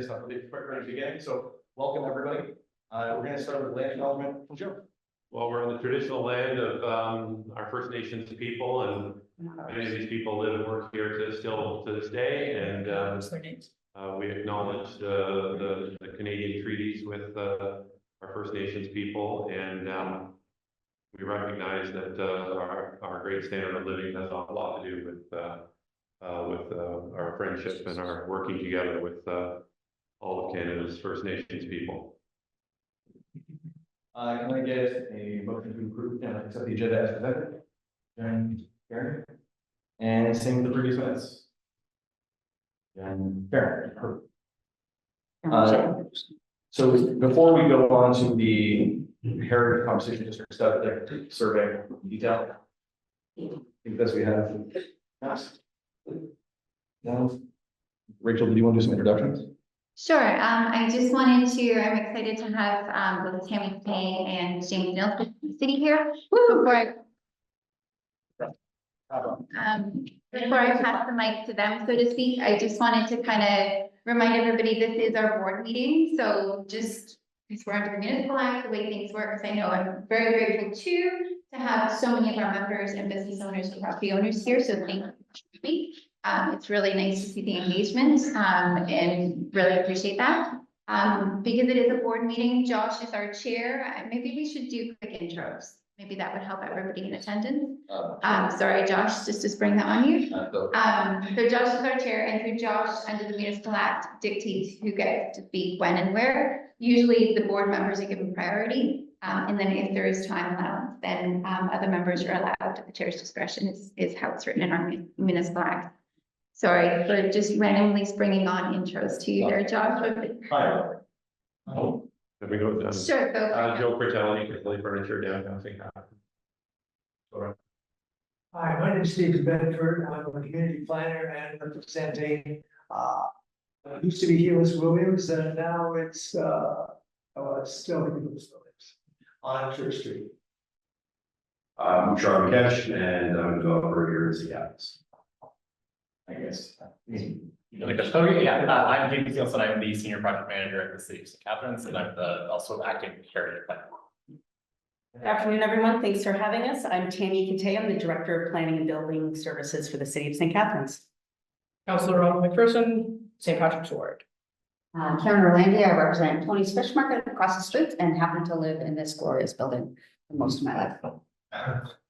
this up really quick right at the beginning. So welcome everybody. We're going to start with land development from Joe. Well, we're on the traditional land of our First Nations people, and many of these people live and work here still to this day. And we acknowledge the Canadian treaties with our First Nations people, and we recognize that our great standard of living has a lot to do with our friendship and our working together with all of Canada's First Nations people. Can I get a motion to approve and accept the agenda as presented? Karen? And same with the previous minutes. And Karen. So before we go on to the heritage conversation district stuff, like survey detail, I think that's we have. No. Rachel, do you want to do some introductions? Sure. I just wanted to, I'm excited to have both Tammy Payne and James Nelson sitting here. Before I pass the mic to them, so to speak, I just wanted to kind of remind everybody this is our board meeting. So just because we're under the municipal act, the way things work, because I know I'm very grateful too to have so many of our members and business owners and property owners here. So thank you for me. It's really nice to see the engagement and really appreciate that. Because it is a board meeting, Josh is our chair. Maybe we should do quick intros. Maybe that would help everybody in attendance. Sorry, Josh, just to spring that on you. So Josh is our chair, and through Josh, under the municipal act, dictates who gets to speak when and where. Usually the board members are given priority. And then if there is time allowance, then other members are allowed at the chair's discretion is how it's written in our municipal act. Sorry for just randomly springing on intros to you there, Josh. Hi. Let me go down. Sure, go. Joe Fratelli, Fratelli Furniture, downtown St. Catharines. Hi, my name is Steve Bedford. I'm a community planner and representing used to be Hewis Williams, and now it's still Hewis Williams on Church Street. I'm Charlie Cash, and I'm a developer here in Seattle. I guess. I'm James Nielsen. I'm the senior project manager at the city of St. Catharines, and I'm also acting heritage planner. Good afternoon, everyone. Thanks for having us. I'm Tammy Kate. I'm the Director of Planning and Building Services for the City of St. Catharines. Councilor Ronald McPherson, St. Patrick's Ward. Karen Orlandi, I represent Tony's Fish Market across the street and happen to live in this glorious building for most of my life.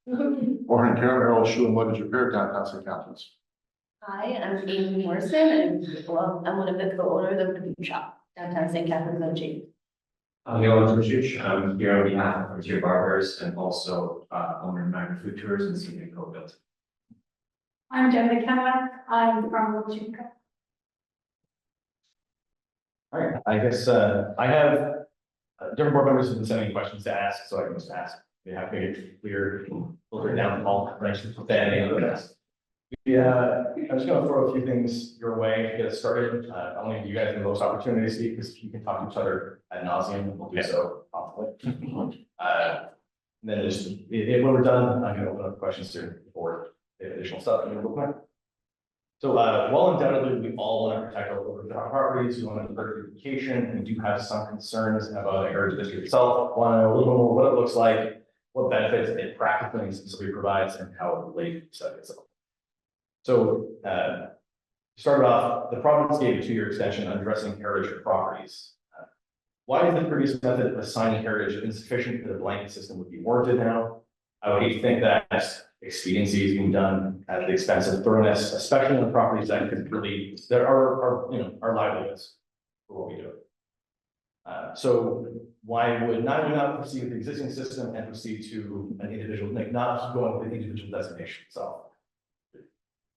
Warren Karen, Earl Shoe and Luggage Repair, downtown St. Catharines. Hi, I'm Amy Morrison, and I'm one of the co-owners of the boot shop downtown St. Catharines, OG. I'm Neil Andrushich. I'm here on behalf of Frontier Barbers and also owner of Magna Food Tours and Senior Co-Built. I'm Jen McKenna. I'm from Wichita. All right, I guess I have different board members have been sending questions to ask, so I can just ask. We have made it clear, filter down all questions with any of this. Yeah, I'm just going to throw a few things your way to get us started. I want to give you guys the most opportunity to speak because you can talk to each other ad nauseum. We'll do so promptly. Then just when we're done, I'm going to open up questions to the board. Additional stuff in your book. So while undoubtedly we all want to protect our properties, we want to encourage beautification, we do have some concerns about the heritage district itself. Want to know a little bit more what it looks like, what benefits it practically and specifically provides, and how it relates to itself. So started off, the province gave a 2-year extension on addressing heritage properties. Why is the previous method of assigning heritage insufficient that a blanket system would be warranted now? I would hate to think that expediency is being done at the expense of thoroughness, especially on properties that could really, there are our livelihoods for what we do. So why would not proceed with the existing system and proceed to an individual, like not going with the individual designation itself?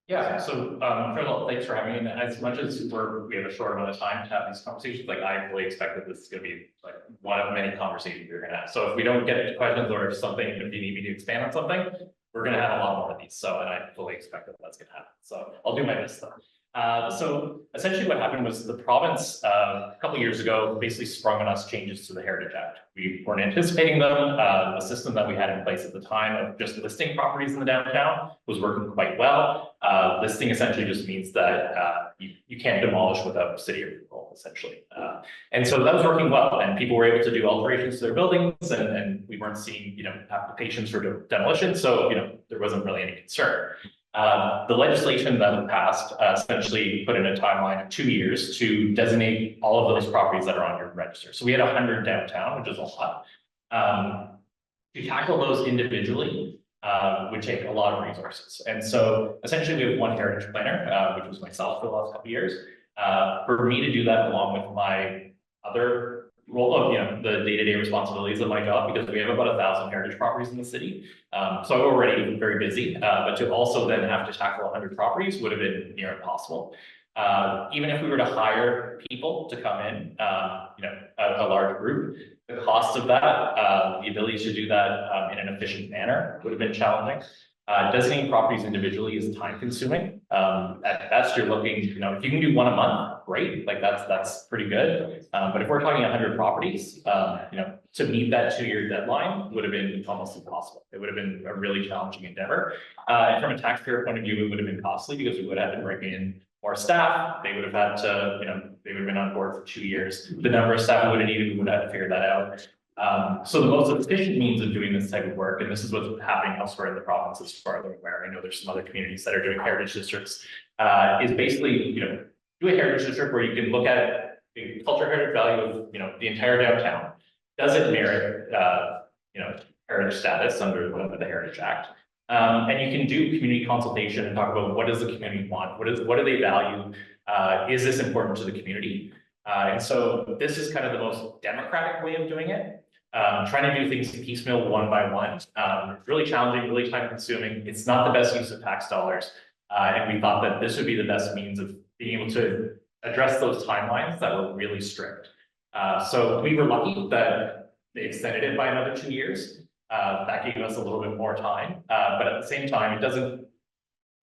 Yeah, so first of all, thanks for having me. And as much as we have a short amount of time to have these conversations, like I fully expect that this is going to be like one of many conversations we're going to have. So if we don't get into questions or if you need me to expand on something, we're going to have a lot more of these. So, and I fully expect that that's going to happen. So I'll do my best though. So essentially what happened was the province, a couple years ago, basically sprung on us changes to the Heritage Act. We weren't anticipating them. The system that we had in place at the time of just listing properties in the downtown was working quite well. Listing essentially just means that you can't demolish without city approval, essentially. And so that was working well, and people were able to do alterations to their buildings, and we weren't seeing, applications for demolition, so, there wasn't really any concern. The legislation that was passed essentially put in a timeline of 2 years to designate all of those properties that are on your register. So we had 100 downtown, which is a lot. To tackle those individually would take a lot of resources. And so essentially we have one heritage planner, which was myself for the last couple of years. For me to do that along with my other role of, the day-to-day responsibilities of my job, because we have about 1,000 heritage properties in the city. So I'm already very busy, but to also then have to tackle 100 properties would have been near impossible. Even if we were to hire people to come in, a large group, the cost of that, the ability to do that in an efficient manner would have been challenging. Designating properties individually is time consuming. At best, you're looking, if you can do one a month, great, like that's pretty good. But if we're talking 100 properties, to meet that 2-year deadline would have been almost impossible. It would have been a really challenging endeavor. And from a taxpayer point of view, it would have been costly because we would have to bring in more staff. They would have had to, they would have been on board for 2 years. The number of staff we would have needed, we would have to figure that out. So the most efficient means of doing this type of work, and this is what's happening elsewhere in the province as far as I'm aware, I know there's some other communities that are doing heritage districts, is basically, do a heritage district where you can look at the cultural heritage value of, the entire downtown. Does it merit, heritage status under the Heritage Act? And you can do community consultation and talk about what does the community want? What do they value? Is this important to the community? And so this is kind of the most democratic way of doing it. Trying to do things piecemeal one by one, really challenging, really time consuming. It's not the best use of tax dollars. And we thought that this would be the best means of being able to address those timelines that were really strict. So we were lucky that they extended it by another 2 years. That gave us a little bit more time. But at the same time, it doesn't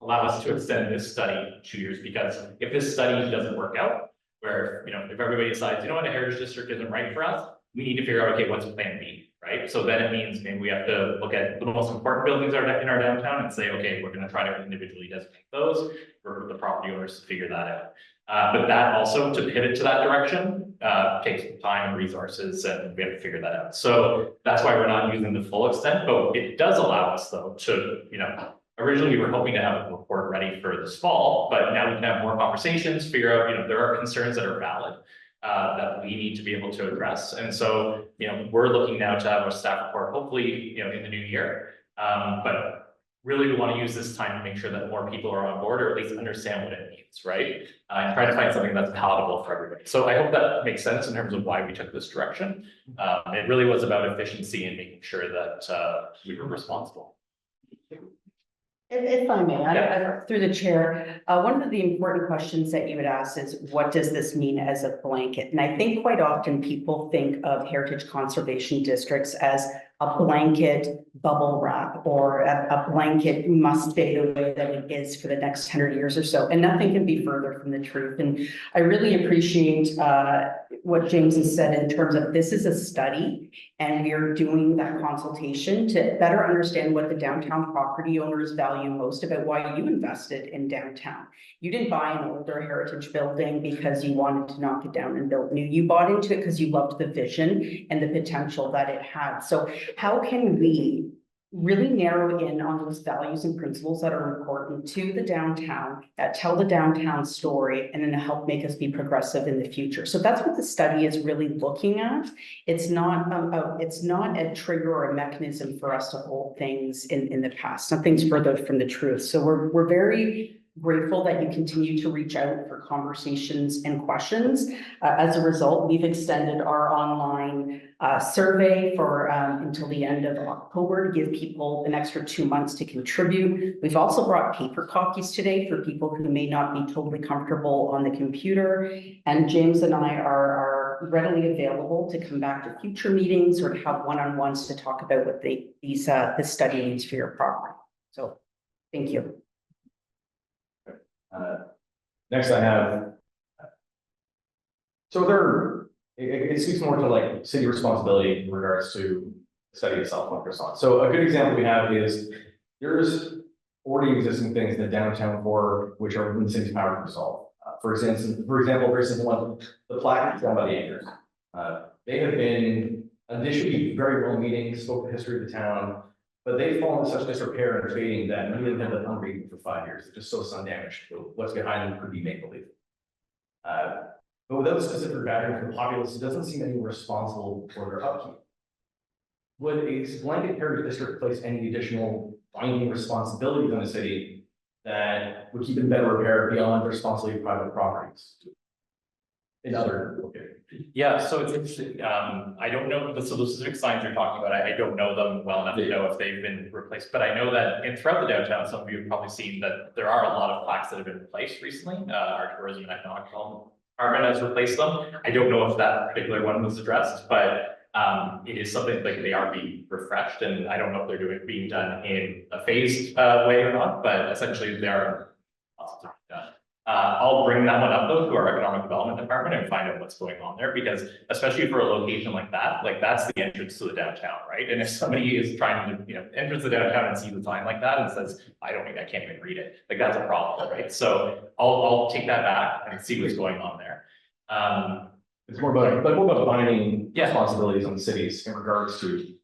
allow us to extend this study 2 years, because if this study doesn't work out, where, if everybody decides, a heritage district isn't right for us, we need to figure out, okay, what's plan B, right? So then it means maybe we have to look at the most important buildings in our downtown and say, okay, we're going to try to individually designate those for the property owners to figure that out. But that also, to pivot to that direction, takes time and resources, and we have to figure that out. So that's why we're not using the full extent, but it does allow us though to, originally we were hoping to have a report ready for this fall, but now we can have more conversations, figure out, there are concerns that are valid. That we need to be able to address. And so, we're looking now to have a staff report, hopefully, in the new year. But really we want to use this time to make sure that more people are on board, or at least understand what it means, right? And try to find something that's palatable for everybody. So I hope that makes sense in terms of why we took this direction. It really was about efficiency and making sure that we were responsible. If I may, Yeah. through the chair, one of the important questions that you would ask is, what does this mean as a blanket? And I think quite often people think of heritage conservation districts as a blanket bubble wrap, or a blanket must stay the way that it is for the next 100 years or so. And nothing can be further from the truth. And I really appreciate what James has said in terms of this is a study, and we are doing that consultation to better understand what the downtown property owners value most about why you invested in downtown. You didn't buy an older heritage building because you wanted to knock it down and build new. You bought into it because you loved the vision and the potential that it had. So how can we really narrow in on those values and principles that are important to the downtown, that tell the downtown story, and then help make us be progressive in the future? So that's what the study is really looking at. It's not a trigger or a mechanism for us to hold things in the past. Nothing's further from the truth. So we're very grateful that you continue to reach out for conversations and questions. As a result, we've extended our online survey for until the end of October to give people an extra 2 months to contribute. We've also brought paper copies today for people who may not be totally comfortable on the computer. And James and I are readily available to come back to future meetings or to have one-on-ones to talk about what this study means for your property. So thank you. Next I have. So it speaks more to like city responsibility in regards to the study itself, like Chris on. So a good example we have is there's 40 existing things in the downtown core which are within the city's power to resolve. For example, very simple one, the plaque down by the anchors. They have been, they should be very well meeting, spoke the history of the town, but they've fallen into such disrepair and fading that many of them have been unreadable for 5 years. They're just so sun damaged. What's behind them could be make believe. But without a specific background from the populace, it doesn't seem any responsible for their upkeep. Would a blanket heritage district place any additional binding responsibilities on the city that would keep it in better repair beyond the responsibility of private properties? In other, okay. Yeah, so it's interesting, I don't know, so the specific signs you're talking about, I don't know them well enough to know if they've been replaced, but I know that throughout the downtown, some of you have probably seen that there are a lot of plaques that have been replaced recently, our tourism and economic development department has replaced them. I don't know if that particular one was addressed, but it is something like they are being refreshed, and I don't know if they're being done in a phased way or not, but essentially they are done. I'll bring that one up though to our economic development department and find out what's going on there, because especially for a location like that, like that's the entrance to the downtown, right? And if somebody is trying to, enter the downtown and see the sign like that and says, I can't even read it, like that's a problem, right? So I'll take that back and see what's going on there. It's more about binding responsibilities on cities in regards to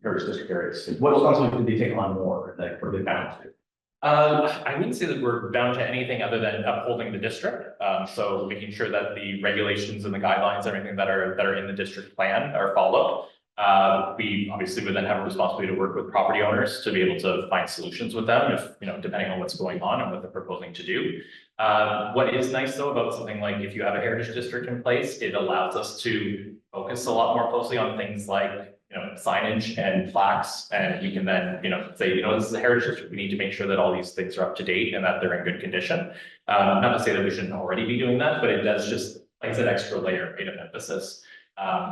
heritage district areas. What responsibility did they take on more, like what are they bound to? I wouldn't say that we're bound to anything other than upholding the district. So making sure that the regulations and the guidelines, everything that are in the district plan are followed. We obviously would then have a responsibility to work with property owners to be able to find solutions with them if, depending on what's going on and what they're proposing to do. What is nice though about something like if you have a heritage district in place, it allows us to focus a lot more closely on things like signage and plaques, and we can then, say, this is a heritage district, we need to make sure that all these things are up to date and that they're in good condition. Not to say that we shouldn't already be doing that, but it does just, like I said, extra layer of emphasis.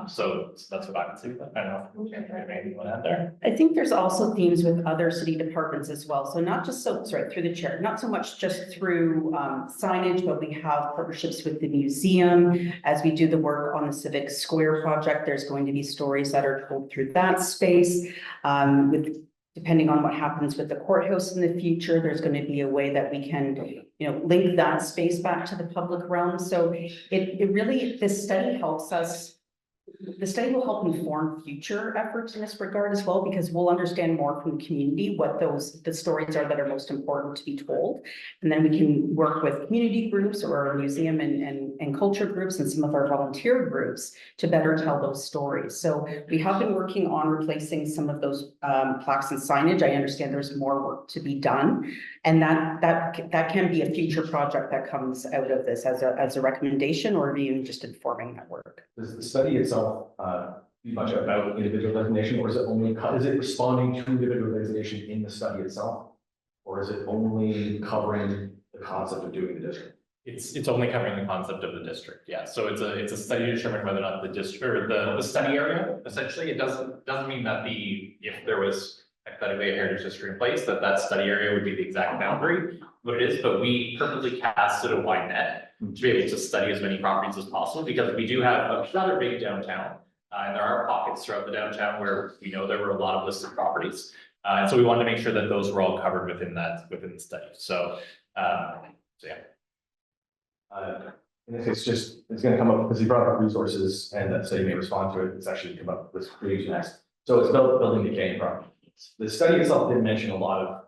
So that's what I would say. I don't know if maybe you want to add there. I think there's also themes with other city departments as well. So not just through the chair, not so much just through signage, but we have partnerships with the museum. As we do the work on the Civic Square project, there's going to be stories that are told through that space. Depending on what happens with the courthouse in the future, there's going to be a way that we can, link that space back to the public realm. So it really, this study helps us. The study will help inform future efforts in this regard as well, because we'll understand more from the community what the stories are that are most important to be told. And then we can work with community groups or our museum and culture groups and some of our volunteer groups to better tell those stories. So we have been working on replacing some of those plaques and signage. I understand there's more work to be done. And that can be a future project that comes out of this as a recommendation or even just informing that work. Does the study itself be much about individual designation, or is it responding to individual designation in the study itself, or is it only covering the concept of doing the district? It's only covering the concept of the district, yeah. So it's a study to determine whether or not the district or the study area. Essentially, it doesn't mean that if there was hypothetically a heritage district in place, that study area would be the exact boundary. What it is, but we purposely casted a wide net to be able to study as many properties as possible, because we do have a rather big downtown, and there are pockets throughout the downtown where we know there were a lot of listed properties, and so we wanted to make sure that those were all covered within the study. So yeah. In this case, it's going to come up because you brought up resources, and that study may respond to it. It's actually come up with creation next. So it's building decaying properties. The study itself did mention a lot of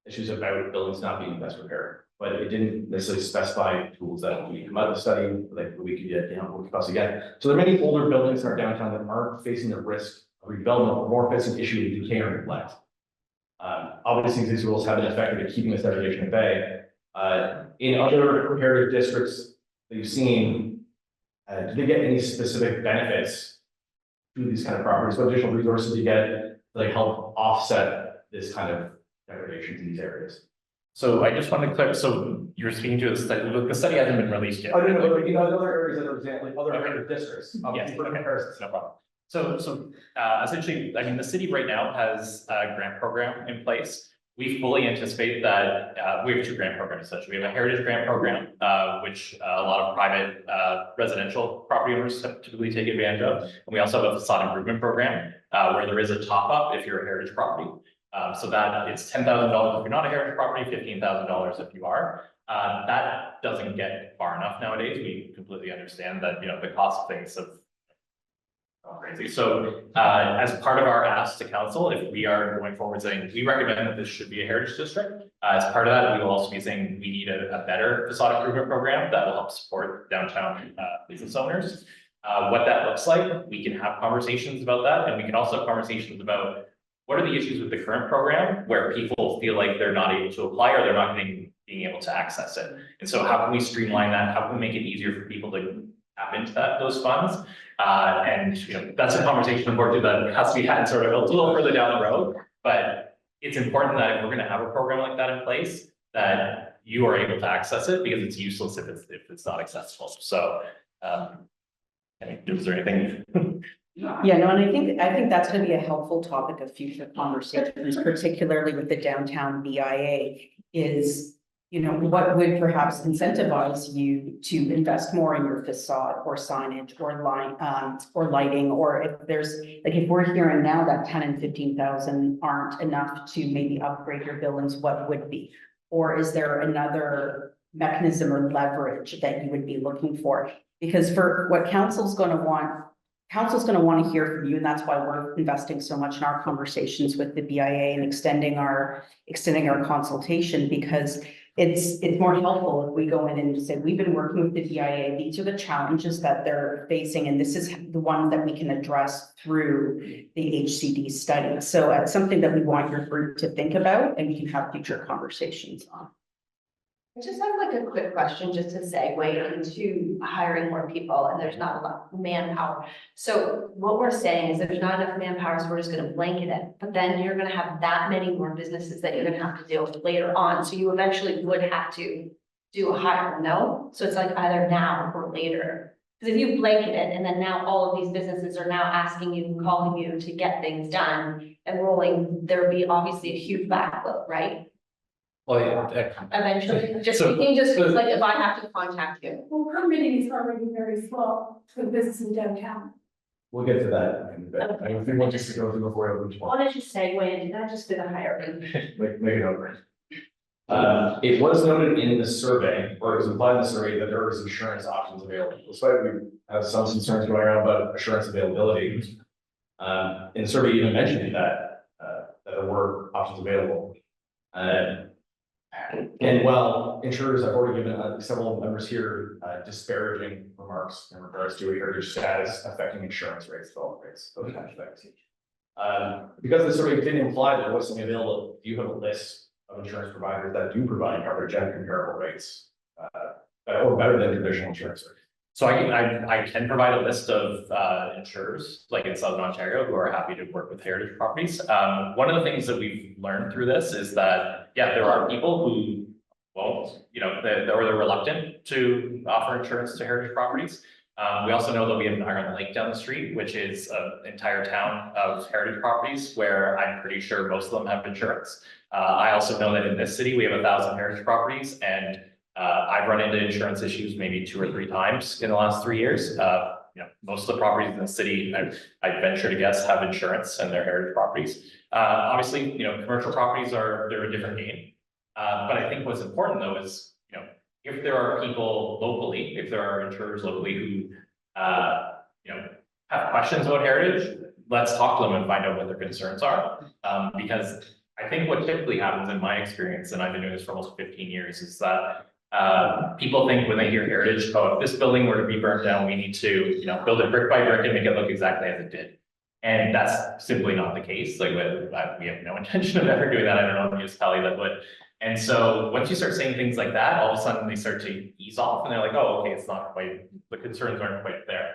issues about buildings not being best repaired, but it didn't necessarily specify tools that we come out of the study, like we could get, we could possibly get. So there are many older buildings in our downtown that aren't facing the risk of redevelopment, but more facing the issue of decay or neglect. Obviously, these rules have been effective at keeping this degradation at bay. In other heritage districts that you've seen, do they get any specific benefits to these kind of properties? What additional resources do you get to like help offset this kind of degradation to these areas? So I just wanted to clarify, so you're speaking to the study hasn't been released yet. Oh, no, other areas that are example, like other heritage districts. Yes, for comparisons. no problem. So essentially, I mean, the city right now has a grant program in place we fully anticipate that, we have two grant programs, essentially. We have a heritage grant program, which a lot of private, residential property owners have typically take advantage of. And we also have a facade improvement program, where there is a top up if you're a heritage property. So that it's $10,000 if you're not a heritage property, $15,000 if you are. That doesn't get far enough nowadays. We completely understand that, the cost of things have gone crazy. So, as part of our ask to council, if we are going forward saying, we recommend that this should be a heritage district, as part of that, we will also be saying we need a better facade improvement program that will help support downtown, business owners. What that looks like, we can have conversations about that, and we can also have conversations about what are the issues with the current program where people feel like they're not able to apply or they're not being able to access it. And so how can we streamline that? How can we make it easier for people to tap into those funds? And that's a conversation, unfortunately, that has to be had sort of a little further down the road. But it's important that if we're going to have a program like that in place, that you are able to access it, because it's useless if it's not accessible. So, is there anything? Yeah, no, and I think that's going to be a helpful topic of future conversations, particularly with the downtown BIA, is, what would perhaps incentivize you to invest more in your facade or signage or lighting, or if there's, like, if we're hearing now that 10 and 15,000 aren't enough to maybe upgrade your buildings, what would be? Or is there another mechanism or leverage that you would be looking for? Because for what council's going to want to hear from you, and that's why we're investing so much in our conversations with the BIA and extending our consultation, because it's more helpful if we go in and say, we've been working with the BIA, these are the challenges that they're facing, and this is the one that we can address through the HCD study. So it's something that we want your group to think about, and we can have future conversations on. I just have like a quick question just to segue into hiring more people, and there's not a lot of manpower. So what we're saying is there's not enough manpower, so we're just gonna blanket it, but then you're gonna have that many more businesses that you're gonna have to deal with later on. So you eventually would have to do a hire, no? So it's like either now or later. Because if you blanket it and then now all of these businesses are now asking you, calling you to get things done and rolling, there'll be obviously a huge backlog, right? Well, yeah, Eventually, just So- thinking, just like if I have to contact you. Well, permitting is already very slow for the business in downtown. We'll get to that in a bit. I think we'll just go through before I open. Why don't you segue into that, just do the hiring? Make it over. It was noted in the survey, or it was implied in the survey, that there was insurance options available. Despite we have some concerns going around about insurance availability. In the survey, you even mentioned that there were options available. And while insurers have already given several members here disparaging remarks in regards to heritage status affecting insurance rates, development rates, those kind of things. Because the survey didn't imply there was something available, do you have a list of insurance providers that do provide coverage at comparable rates? Or better than traditional insurance rates? So I can provide a list of insurers, like in Southern Ontario, who are happy to work with heritage properties. One of the things that we've learned through this is that, yeah, there are people who won't, they're reluctant to offer insurance to heritage properties. We also know that we have an Iron Lake down the street, which is an entire town of heritage properties where I'm pretty sure most of them have insurance. I also know that in this city, we have 1,000 heritage properties, and I've run into insurance issues maybe 2 or 3 times in the last 3 years. Most of the properties in the city, I venture to guess, have insurance and they're heritage properties. Obviously, commercial properties they're a different game. But I think what's important though is, if there are people locally, if there are insurers locally who, have questions about heritage, let's talk to them and find out what their concerns are. Because I think what typically happens in my experience, and I've been doing this for almost 15 years, is that people think when they hear heritage, oh, if this building were to be burnt down, we need to, build it brick by brick and make it look exactly as it did. And that's simply not the case. Like, we have no intention of ever doing that. I don't know if municipality that would. And so once you start saying things like that, all of a sudden they start to ease off and they're like, oh, okay, it's not quite, the concerns aren't quite there.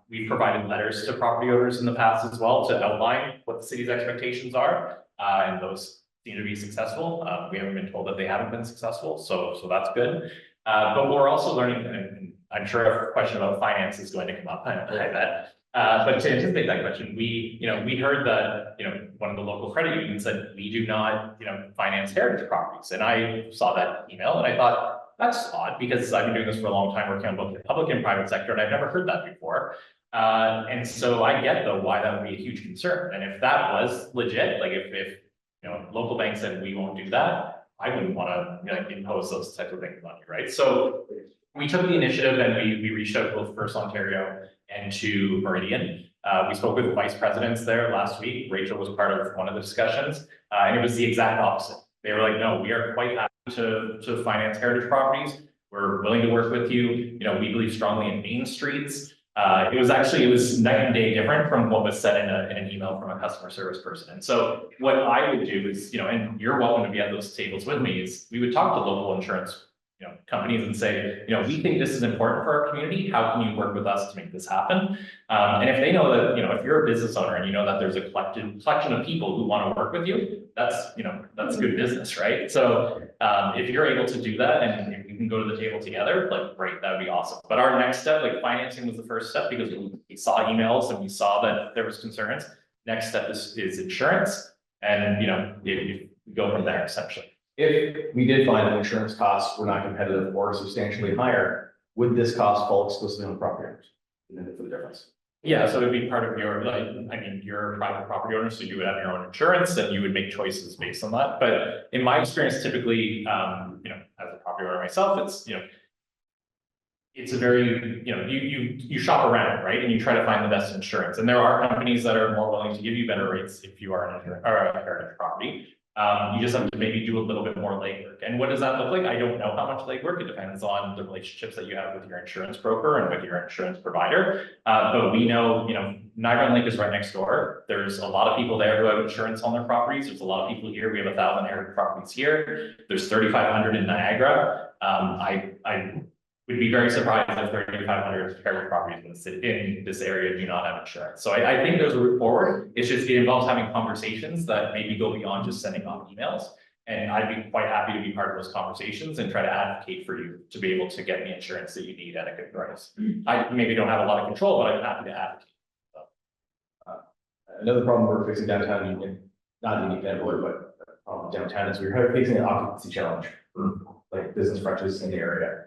We've provided letters to property owners in the past as well to outline what the city's expectations are. And those seem to be successful. We haven't been told that they haven't been successful, so that's good. But we're also learning, and I'm sure a question about finance is going to come up, I bet. But to anticipate that question, we heard that, one of the local credit unions said, we do not, finance heritage properties. And I saw that email and I thought, that's odd, because I've been doing this for a long time, working on both the public and private sector, and I've never heard that before. And so I get though why that would be a huge concern. And if that was legit, like if local banks said we won't do that, I wouldn't want to impose those types of things on you, right? So we took the initiative and we reached out to both First Ontario and to Meridian. We spoke with vice presidents there last week. Rachel was part of one of the discussions, and it was the exact opposite. They were like, no, we are quite happy to finance heritage properties. We're willing to work with you. We believe strongly in main streets. It was night and day different from what was said in an email from a customer service person. And so what I would do is, and you're welcome to be at those tables with me, is we would talk to local insurance companies and say, we think this is important for our community. How can you work with us to make this happen? And if they know that, if you're a business owner and you know that there's a collection of people who want to work with you, that's good business, right? So if you're able to do that and if you can go to the table together, like great, that would be awesome. But our next step, like financing was the first step because we saw emails and we saw that there was concerns. Next step is insurance. And you go from there essentially. If we did find that insurance costs were not competitive or substantially higher, would this cost fall exclusively on property owners? And then for the difference. Yeah, so it'd be part of your, you're a private property owner, so you would have your own insurance and you would make choices based on that. But in my experience, typically, as a property owner myself, it's a very, you shop around, right? And you try to find the best insurance. And there are companies that are more willing to give you better rates if you are a heritage property. You just have to maybe do a little bit more legwork. And what does that look like? I don't know how much legwork. It depends on the relationships that you have with your insurance broker and with your insurance provider. But we know, Niagara Link is right next door. There's a lot of people there who have insurance on their properties. There's a lot of people here. We have 1,000 heritage properties here. There's 3,500 in Niagara. I would be very surprised if 3,500 heritage properties in this area do not have insurance. So I think there's a route forward. It involves having conversations that maybe go beyond just sending off emails. And I'd be quite happy to be part of those conversations and try to advocate for you to be able to get the insurance that you need at a good price. I maybe don't have a lot of control, but I'm happy to advocate. Another problem we're facing downtown, not unique to everywhere, but downtown is we're facing an occupancy challenge for like business practices in the area.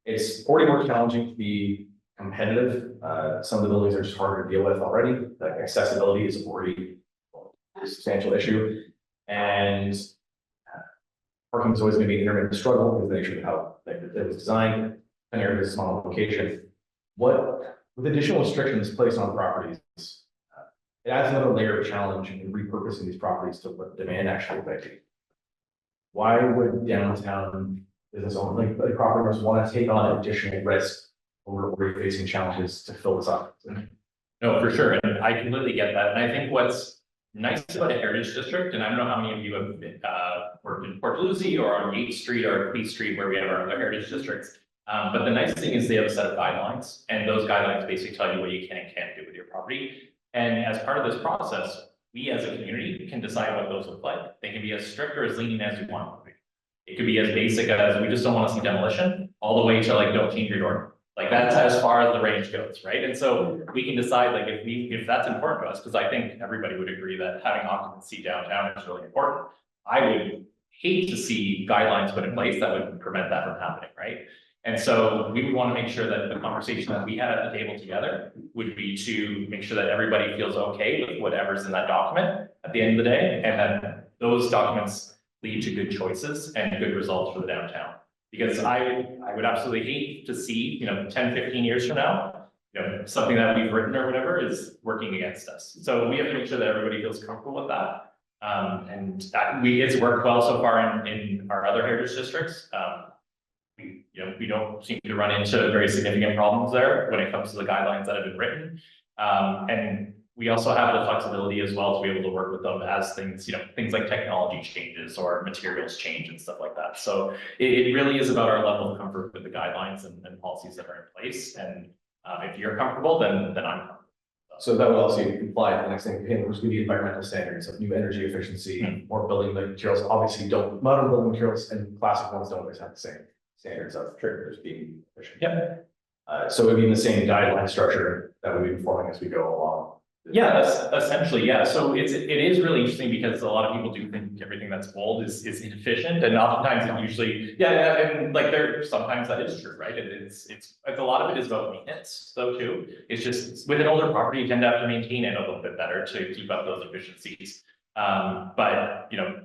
It's already more challenging to be competitive. Some of the buildings are just harder to deal with already. Like accessibility is already a substantial issue. And parking is always going to be an intermittent struggle because of the nature of how it was designed. An area is a small location. With additional restrictions placed on properties, it adds another layer of challenge in repurposing these properties to what demand actually would be. Why would downtown business owners, like property owners, want to take on additional risk over facing challenges to fill this up? No, for sure. And I completely get that. And I think what's nice about a heritage district, and I don't know how many of you have worked in Port Lucie or on 8th Street or Queen Street where we have our other heritage districts. But the nice thing is they have a set of guidelines, and those guidelines basically tell you what you can and can't do with your property. And as part of this process, we as a community can decide what those look like. They can be as strict or as lenient as you want. It could be as basic as we just don't want to see demolition, all the way to like don't change your door. Like that's as far as the range goes, right? And so we can decide like if that's important to us, because I think everybody would agree that having occupancy downtown is really important. I would hate to see guidelines put in place that would prevent that from happening, right? And so we would want to make sure that the conversation that we had at the table together would be to make sure that everybody feels okay with whatever's in that document at the end of the day, and that those documents lead to good choices and good results for the downtown. Because I would absolutely hate to see, 10, 15 years from now, something that we've written or whatever is working against us. So we have to make sure that everybody feels comfortable with that. It's worked well so far in our other heritage districts. We don't seem to run into very significant problems there when it comes to the guidelines that have been written. And we also have the flexibility as well to be able to work with them as things like technology changes or materials change and stuff like that. So it really is about our level of comfort with the guidelines and policies that are in place. And if you're comfortable, then I'm comfortable. So that would also imply the next thing, there's going to be environmental standards of new energy efficiency, more building materials. Obviously, modern building materials and classic ones don't always have the same standards of triggers being efficient. Yeah. So it would be the same guideline structure that we'll be informing as we go along. Yeah, that's essentially, yeah, so it is really interesting because a lot of people do think everything that's bold is inefficient, and oftentimes it usually, yeah, and like sometimes that is true, right? It's a lot of it is about maintenance though too. It's just with an older property, you tend to have to maintain it a little bit better to keep up those efficiencies. But you know,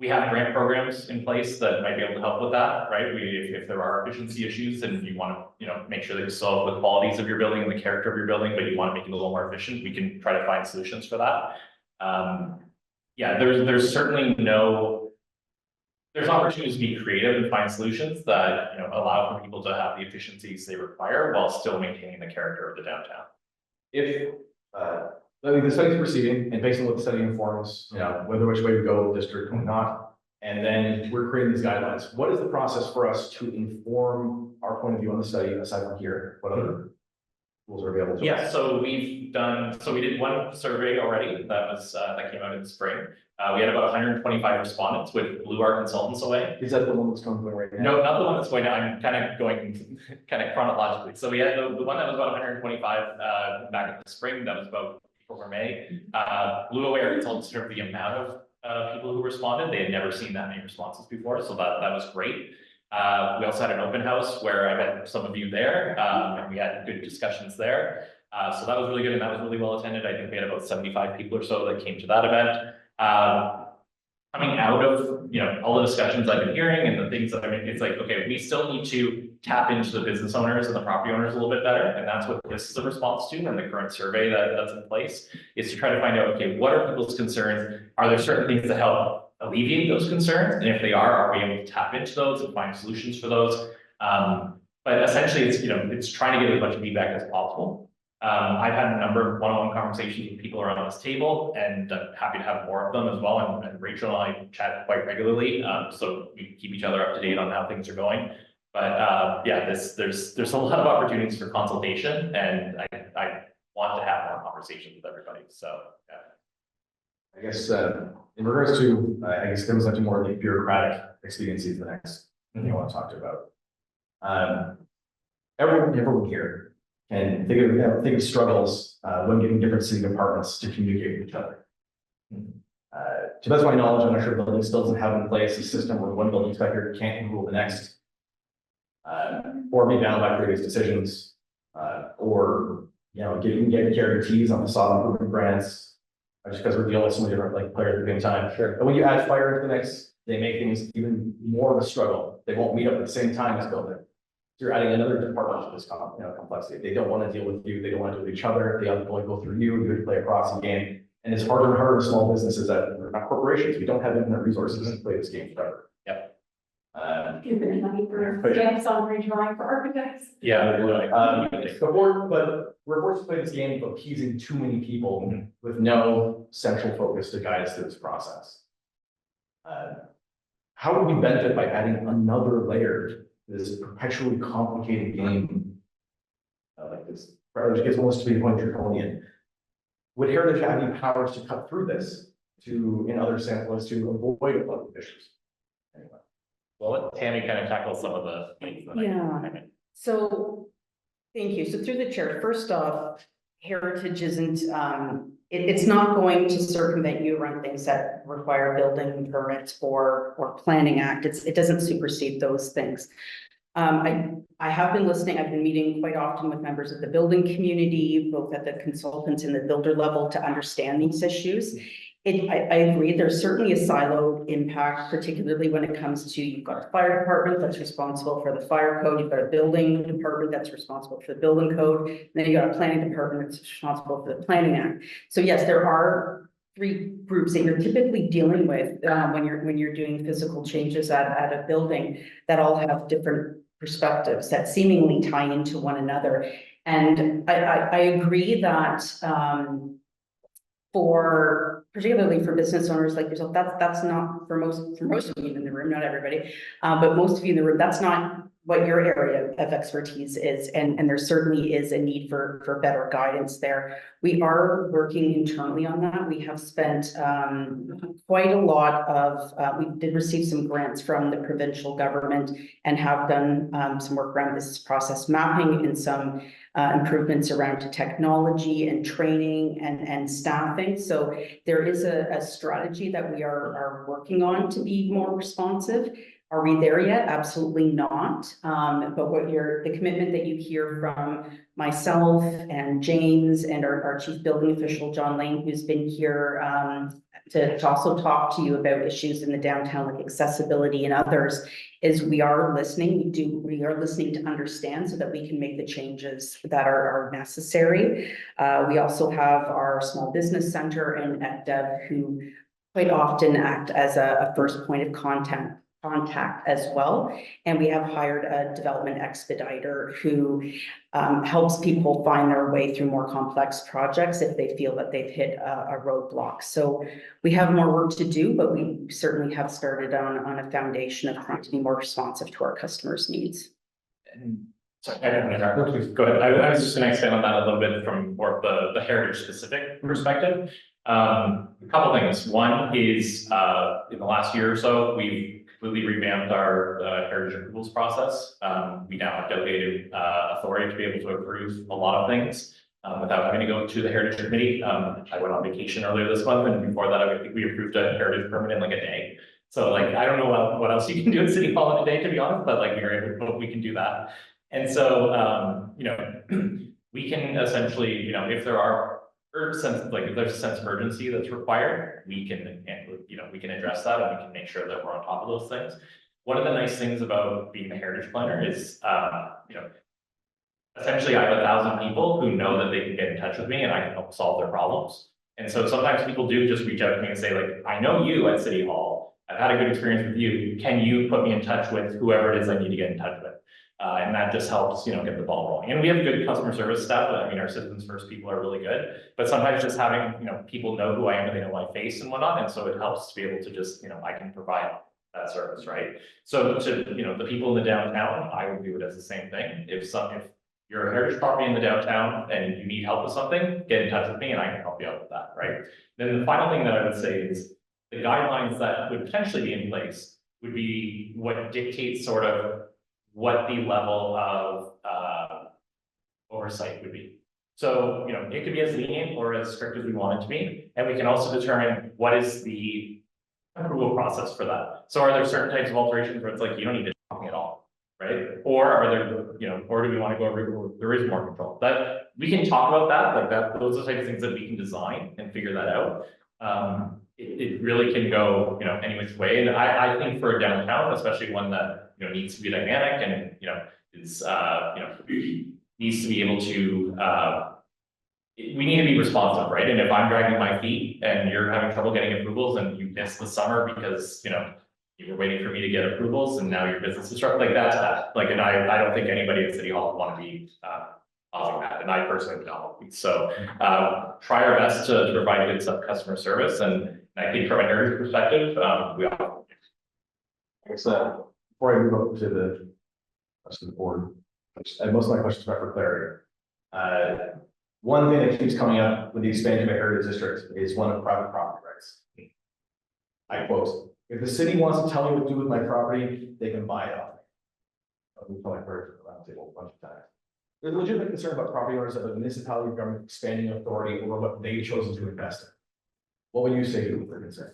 we have grant programs in place that might be able to help with that, right? If there are efficiency issues and you want to, you know, make sure that you solve the qualities of your building and the character of your building, but you want to make it a little more efficient, we can try to find solutions for that. Yeah, there's certainly there's opportunities to be creative and find solutions that, you know, allow for people to have the efficiencies they require while still maintaining the character of the downtown. If, I mean, the study's proceeding, and based on what the study informs, you know, whether which way we go, district or not, and then we're creating these guidelines. What is the process for us to inform our point of view on the study, aside from here? What other tools are available to us? Yeah, so we did one survey already that came out in the spring. We had about 125 respondents with Blue Art Consultants away. Is that the one that's going right now? No, not the one that's going now. I'm kind of going chronologically. So we had the one that was about 125 back in the spring. That was about April or May. Blue Art Consultants served the amount of people who responded. They had never seen that many responses before, so that was great. We also had an open house where I met some of you there, and we had good discussions there. So that was really good, and that was really well attended. I think we had about 75 people or so that came to that event. Coming out of, you know, all the discussions I've been hearing and the things that it's like, okay, we still need to tap into the business owners and the property owners a little bit better. And that's what this is a response to, and the current survey that's in place is to try to find out, okay, what are people's concerns? Are there certain things that help alleviate those concerns? And if they are we able to tap into those and find solutions for those? But essentially it's, you know, it's trying to get as much feedback as possible. I've had a number of one-on-one conversations with people around this table, and I'm happy to have more of them as well. And Rachel and I chat quite regularly, so we keep each other up to date on how things are going. But yeah, there's a lot of opportunities for consultation, and I want to have more conversations with everybody. So yeah. I guess in regards to, I guess it comes down to more like bureaucratic expediencies the next thing I want to talk to you about. Everyone here can think of struggles when getting different city departments to communicate with each other. To the best of my knowledge, I'm not sure building still doesn't have in place a system where one building inspector can't rule the next, or be bound by previous decisions, or you know, get guarantees on facade improvement grants, just because we're dealing with so many different like players at the same time. Sure. But when you add fire to the mix, they make things even more of a struggle. They won't meet up at the same time as building. So you're adding another department to this complexity. They don't want to deal with you. They don't want to deal with each other. They have to only go through you. You have to play a proxy game. And it's harder and harder for small businesses that are not corporations. We don't have infinite resources to play this game forever. Yep. Give them money for jobs on redrawing for architects. Yeah. But we're forced to play this game of appeasing too many people with no central focus to guide us through this process. How would we benefit by adding another layer to this perpetually complicated game like this? Which gets almost to be point draconian. Would Heritage have any powers to cut through this in other samples to avoid a lot of issues? Anyway. Well, let Tammy kind of tackle some of the things that I So, thank you. So through the chair, first off, Heritage isn't, it's not going to circumvent you around things that require building permits or planning act. It doesn't supersede those things. I have been listening. I've been meeting quite often with members of the building community, both at the consultants and the builder level, to understand these issues. I agree, there's certainly a siloed impact, particularly when it comes to, you've got a fire department that's responsible for the fire code, you've got a building department that's responsible for the building code, and then you've got a planning department that's responsible for the planning act. So yes, there are three groups that you're typically dealing with when you're doing physical changes at a building that all have different perspectives that seemingly tie into one another. And I agree that particularly for business owners like yourself, that's not for most of you in the room, not everybody, but most of you in the room, that's not what your area of expertise is, and there certainly is a need for better guidance there. We are working internally on that. We have spent quite a lot of, we did receive some grants from the provincial government and have done some work around business process mapping and some improvements around technology and training and staffing. So there is a strategy that we are working on to be more responsive. Are we there yet? Absolutely not. But the commitment that you hear from myself and James and our chief building official, John Lane, who's been here to also talk to you about issues in the downtown, like accessibility and others, is we are listening. We are listening to understand so that we can make the changes that are necessary. We also have our small business center and EdDev, who quite often act as a first point of contact as well. And we have hired a development expediter who helps people find their way through more complex projects if they feel that they've hit a roadblock. So we have more work to do, but we certainly have started on a foundation of trying to be more responsive to our customers' needs. And sorry, I didn't interrupt. Go ahead. I was just going to expand on that a little bit from more of the heritage specific perspective. A couple things. One is in the last year or so, we've completely revamped our heritage approvals process. We now have delegated authority to be able to approve a lot of things without having to go to the heritage committee. I went on vacation earlier this month, and before that, I think we approved a heritage permit in like a day. So like, I don't know what else you can do at City Hall in a day, to be honest, but like we can do that. And so, you know, we can essentially, you know, if there are if there's a sense of urgency that's required, we can, you know, we can address that and we can make sure that we're on top of those things. One of the nice things about being a heritage planner is, you know, essentially I have 1,000 people who know that they can get in touch with me and I can help solve their problems. And so sometimes people do just reach out to me and say like, I know you at City Hall, I've had a good experience with you. Can you put me in touch with whoever it is I need to get in touch with? And that just helps, you know, get the ball rolling. And we have good customer service staff. I mean, our citizens first people are really good, but sometimes just having, you know, people know who I am and they know my face and whatnot. And so it helps to be able to just, you know, I can provide that service, right? So to, you know, the people in the downtown, I would view it as the same thing. If you're a heritage property in the downtown and you need help with something, get in touch with me and I can help you out with that, right? Then the final thing that I would say is the guidelines that would potentially be in place would be what dictates sort of what the level of oversight would be. So, you know, it could be as lenient or as strict as we want it to be. And we can also determine what is the approval process for that. So are there certain types of alterations where it's like, you don't need to talk at all, right? Or are there, you know, or do we want to go over where there is more control? That we can talk about that, like that, those are the types of things that we can design and figure that out. It really can go, you know, any which way. And I think for a downtown, especially one that, you know, needs to be dynamic and, you know, is, you know, needs to be able to, we need to be responsive, right? And if I'm dragging my feet and you're having trouble getting approvals and you missed the summer because, you know, you were waiting for me to get approvals and now your business is struggling, like that's that. Like, and I don't think anybody at City Hall would want to be, causing that, and I personally don't. So try our best to provide good customer service, and I think from a heritage perspective, we are. So before I move up to the rest of the board, and most of my questions are for clarity. One thing that keeps coming up with the expansion of heritage district is one of private property rights. I quote, if the city wants to tell me what to do with my property, they can buy it off me. We've probably heard from the round table a bunch of times. There's a legitimate concern about property owners of a municipality or government expanding authority over what they've chosen to invest in. What would you say to their concern?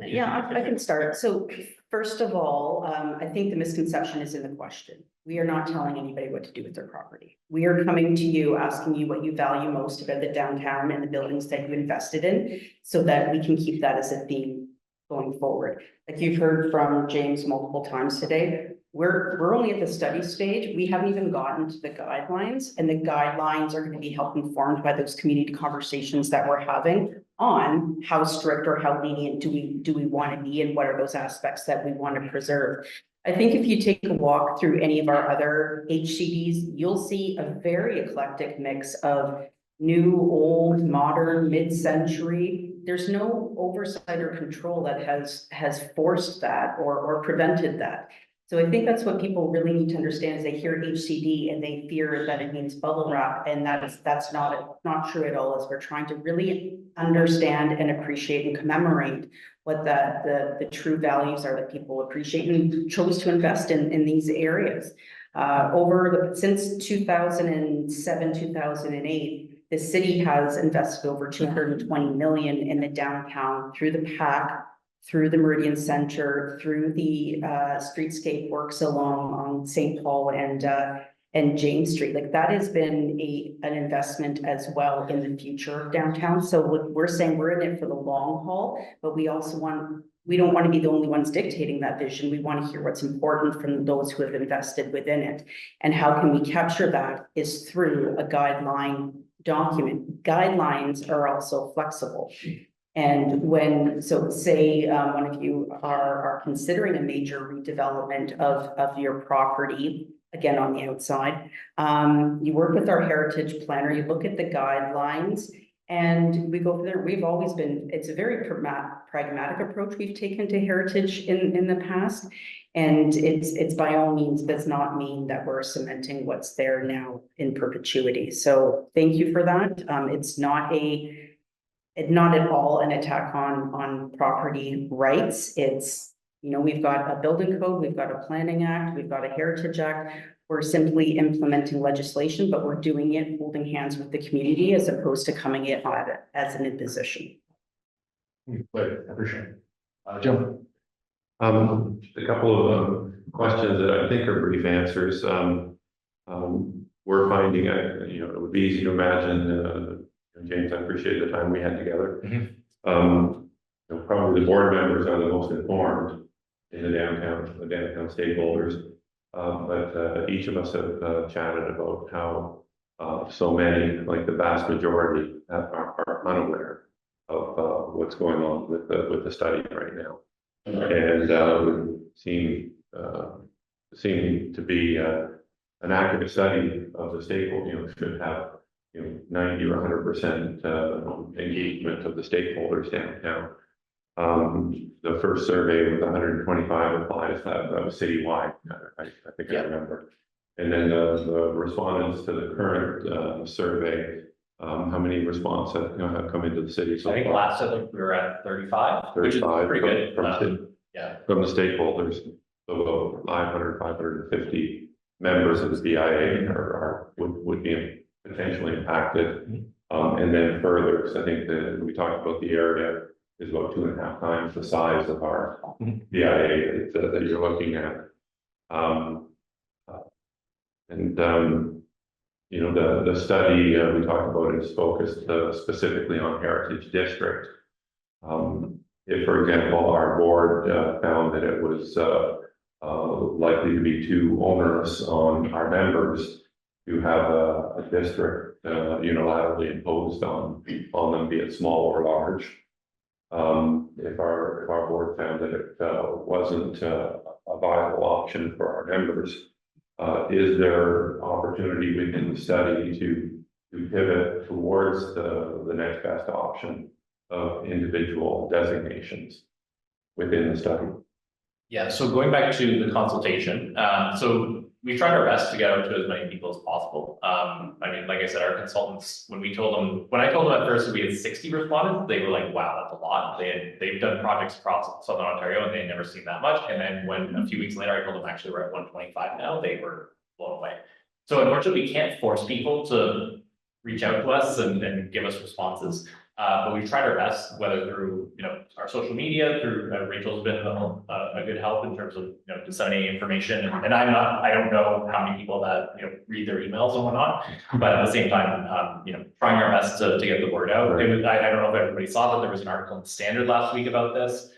Yeah, I can start. So first of all, I think the misconception is in the question. We are not telling anybody what to do with their property. We are coming to you, asking you what you value most about the downtown and the buildings that you invested in, so that we can keep that as a theme going forward. Like you've heard from James multiple times today, we're only at the study stage. We haven't even gotten to the guidelines, and the guidelines are going to be help informed by those community conversations that we're having on how strict or how lenient do we want to be, and what are those aspects that we want to preserve. I think if you take a walk through any of our other HCDs, you'll see a very eclectic mix of new, old, modern, mid-century, there's no oversight or control that has forced that or prevented that. So I think that's what people really need to understand is they hear HCD and they fear that it means bubble wrap, and that's not true at all. As we're trying to really understand and appreciate and commemorate what the true values are that people appreciate and chose to invest in these areas. Since 2007, 2008, the city has invested over 220 million in the downtown through the PAC, through the Meridian Center, through the streetscape works along St. Paul and James Street. Like that has been an investment as well in the future of downtown. So what we're saying, we're in it for the long haul, but we don't want to be the only ones dictating that vision. We want to hear what's important from those who have invested within it. And how can we capture that is through a guideline document. Guidelines are also flexible. And say one of you are considering a major redevelopment of your property, again, on the outside, you work with our heritage planner, you look at the guidelines, and we go from there. We've always been, it's a very pragmatic approach we've taken to heritage in the past. And it's by all means does not mean that we're cementing what's there now in perpetuity. So thank you for that. It's not at all an attack on property rights. It's, we've got a building code, we've got a planning act, we've got a heritage act. We're simply implementing legislation, but we're doing it holding hands with the community as opposed to coming in at it as an imposition. Great, I appreciate it. Jim? A couple of questions that I think are brief answers. We're finding, it would be easy to imagine, James, I appreciate the time we had together. Probably the board members are the most informed in the downtown stakeholders. But each of us have chatted about how so many, like the vast majority, are unaware of what's going on with the study right now, and seem to be an accurate study of the stakeholders. Should have 90 or 100% engagement of the stakeholders downtown. The first survey with 125 applies, that was citywide, I think I remember. And then the respondents to the current survey, how many responses have come into the city so I think far? last I think we were at 35, which is pretty good. From the stakeholders, so about 550 members of the BIA would be potentially impacted. And then further, because I think that we talked about the area is about 2.5 times the size of our BIA that you're looking at. The study we talked about is focused specifically on Heritage District. If, for example, our board found that it was likely to be too onerous on our members to have a district unilaterally imposed on them, be it small or large. If our board found that it wasn't a viable option for our members, is there opportunity within the study to pivot towards the next best option of individual designations within the study? Yeah, so going back to the consultation, so we tried our best to get out to as many people as possible. I mean, like I said, our consultants, when I told them at first that we had 60 respondents, they were like, wow, that's a lot. They've done projects across Southern Ontario and they had never seen that much. And then when a few weeks later, I told them actually we're at 125 now, they were blown away. So unfortunately, we can't force people to reach out to us and give us responses. But we've tried our best, whether through our social media, through Rachel's been a good help in terms of disseminating information. And I don't know how many people that read their emails and whatnot, but at the same time, trying our best to get the word out. I don't know if everybody saw that there was an article in the Standard last week about this.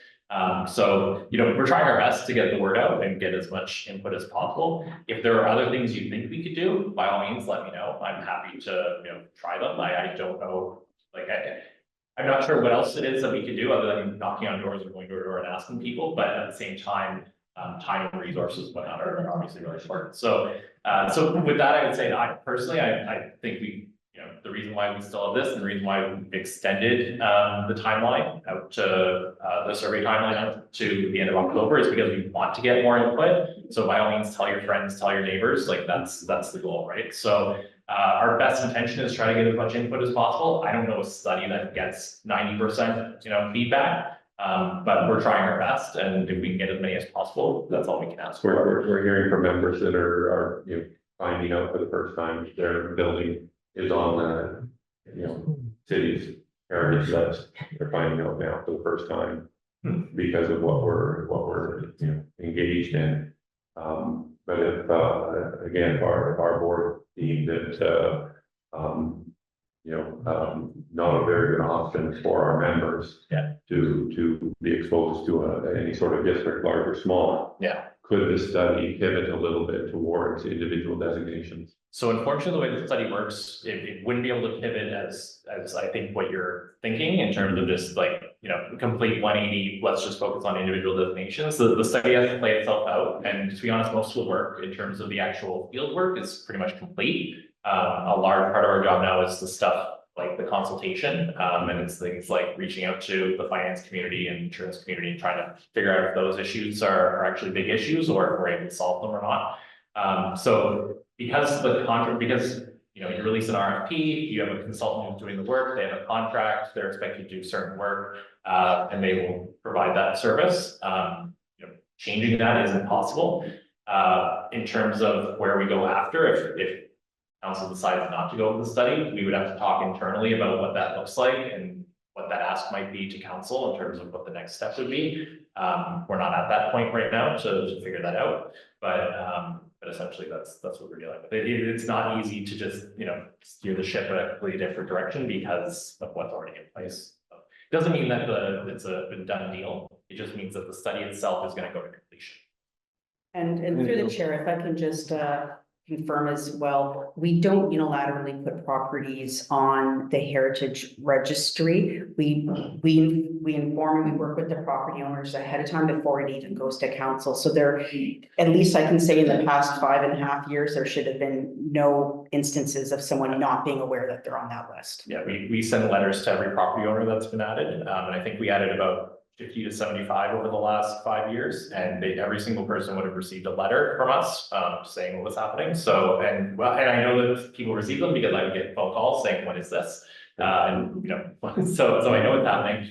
So we're trying our best to get the word out and get as much input as possible. If there are other things you think we could do, by all means, let me know. I'm happy to try them. I don't know. I'm not sure what else it is that we could do other than knocking on doors or going door to door and asking people, but at the same time, time and resources, whatnot, are obviously really important. So with that, I would say that I think we you know, the reason why we still have this and the reason why we extended the timeline out to the survey timeline out to the end of October is because we want to get more input. So by all means, tell your friends, tell your neighbors, like that's the goal, right? So our best intention is try to get as much input as possible. I don't know a study that gets 90%, you know, feedback. But we're trying our best, and if we can get as many as possible, that's all we can ask for. We're hearing from members that are, you know, finding out for the first time their building is on the, you know, city's heritage list. They're finding out now for the first time because of what we're, you know, engaged in. But if, again, if our board deemed that, you know, not a very good option for our members. Yeah. To be exposed to any sort of district, large or small. Yeah. Could the study pivot a little bit towards individual designations? So unfortunately, the way the study works, it wouldn't be able to pivot as I think what you're thinking in terms of just like, you know, complete 180, let's just focus on individual designations. The study has to play itself out. And to be honest, most of the work in terms of the actual field work is pretty much complete. A large part of our job now is the stuff like the consultation, and it's things like reaching out to the finance community and insurance community and trying to figure out if those issues are actually big issues or if we're able to solve them or not. So because you know, you release an RFP, you have a consultant who's doing the work, they have a contract, they're expected to do certain work, and they will provide that service. You know, changing that is impossible. In terms of where we go after, if council decides not to go with the study, we would have to talk internally about what that looks like and what that ask might be to council in terms of what the next step would be. We're not at that point right now to figure that out, but essentially that's what we're dealing with. It's not easy to just, you know, steer the ship in a completely different direction because of what's already in place. So it doesn't mean that it's a done deal. It just means that the study itself is going to go to completion. And through the chair, if I can just confirm as well, we don't unilaterally put properties on the heritage registry. We inform and we work with the property owners ahead of time before it even goes to council. So there, at least I can say in the past 5.5 years, there should have been no instances of someone not being aware that they're on that list. Yeah, we send letters to every property owner that's been added, and I think we added about 50 to 75 over the last 5 years, and every single person would have received a letter from us saying what was happening. So, and I know that people receive them because I would get phone calls saying, "What is this?" And you know, so I know what's happening.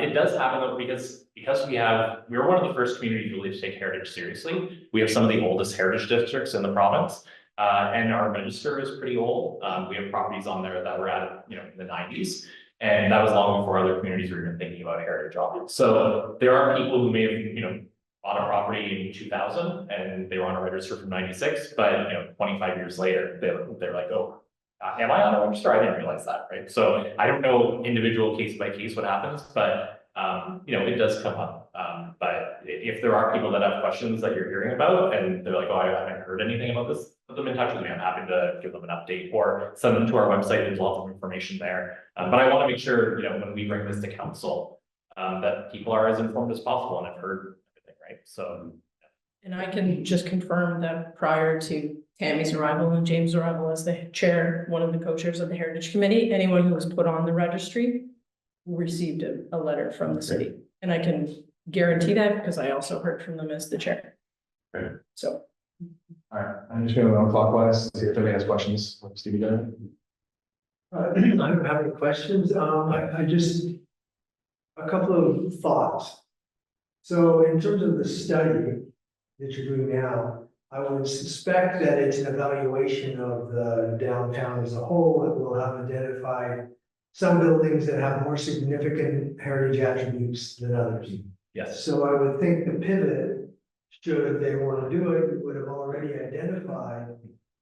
It does happen though because we're one of the first communities really to take heritage seriously. We have some of the oldest heritage districts in the province, and our register is pretty old. We have properties on there that were at, you know, in the 90s. And that was long before other communities were even thinking about heritage objects. So there are people who may have, you know, bought a property in 2000 and they were on a register from 96, but you know, 25 years later, they're like, oh, am I on a register? I didn't realize that, right? So I don't know individual case by case what happens, but you know, it does come up. But if there are people that have questions that you're hearing about and they're like, oh, I haven't heard anything about this, put them in touch with me. I'm happy to give them an update or send them to our website. There's lots of information there. But I want to make sure, you know, when we bring this to council, that people are as informed as possible and have heard everything, right? So. And I can just confirm that prior to Tammy's arrival and James' arrival as the chair, one of the co-chairs of the Heritage Committee, anyone who was put on the registry received a letter from the city. And I can guarantee that because I also heard from them as the chair. Okay. So. All right, I'm just gonna go clockwise, see if anybody has questions. Stevie, go I don't have any questions. I just, a couple of thoughts. So in terms of the study that you're doing now, I would suspect that it's an evaluation of the downtown as a whole. It will have identified some buildings that have more significant heritage attributes than others. Yes. So I would think the pivot, should if they want to do it, would have already identified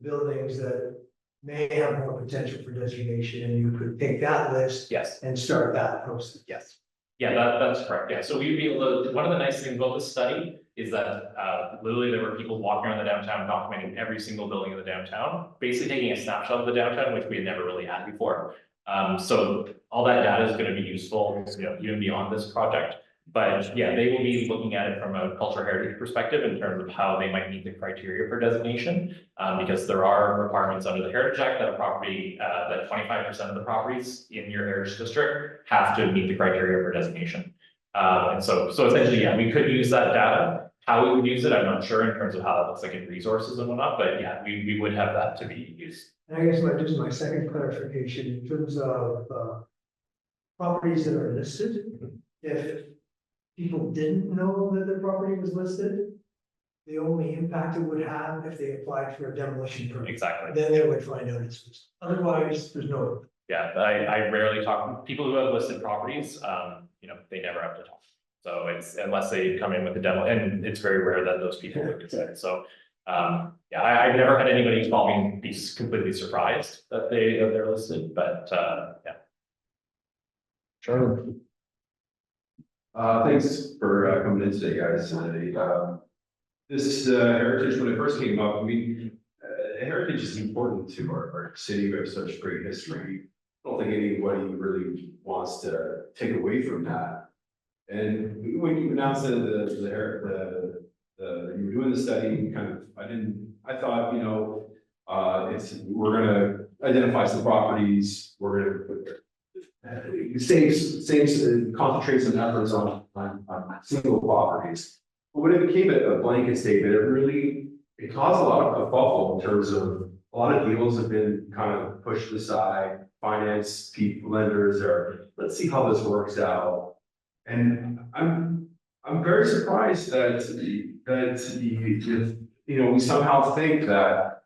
buildings that may have more potential for designation, and you could take that list. Yes. And start that process. Yes. Yeah, that's correct. Yeah, so we'd be able to, one of the nice things about this study is that literally there were people walking around the downtown documenting every single building in the downtown, basically taking a snapshot of the downtown, which we had never really had before. So all that data is going to be useful, you know, even beyond this project. But yeah, they will be looking at it from a cultural heritage perspective in terms of how they might meet the criteria for designation. Because there are requirements under the Heritage Act that a property, that 25% of the properties in your heritage district have to meet the criteria for designation. And so essentially, yeah, we could use that data. How we would use it, I'm not sure in terms of how it looks like in resources and whatnot, but yeah, we would have that to be used. And I guess just my second clarification in terms of, properties that are listed, if people didn't know that their property was listed, the only impact it would have if they applied for a demolition permit. Exactly. Then they would find out it's listed. Otherwise, there's no. Yeah, I rarely talk, people who have listed properties, they never have to talk. So it's, unless they come in with a demo, and it's very rare that those people would consent, so. Yeah, I've never had anybody call me and be completely surprised that they're listed, but, yeah. Charlie. Thanks for coming in today, guys. This heritage, when it first came up, heritage is important to our city. We have such great history. I don't think anybody really wants to take away from that. And when you announced that you were doing the study, I thought, we're gonna identify some properties, we're gonna concentrate some efforts on single properties. But when it became a blanket statement, it caused a lot of kerfuffle in terms of a lot of deals have been kind of pushed aside. Finance people, lenders are, let's see how this works out. And I'm very surprised that we somehow think that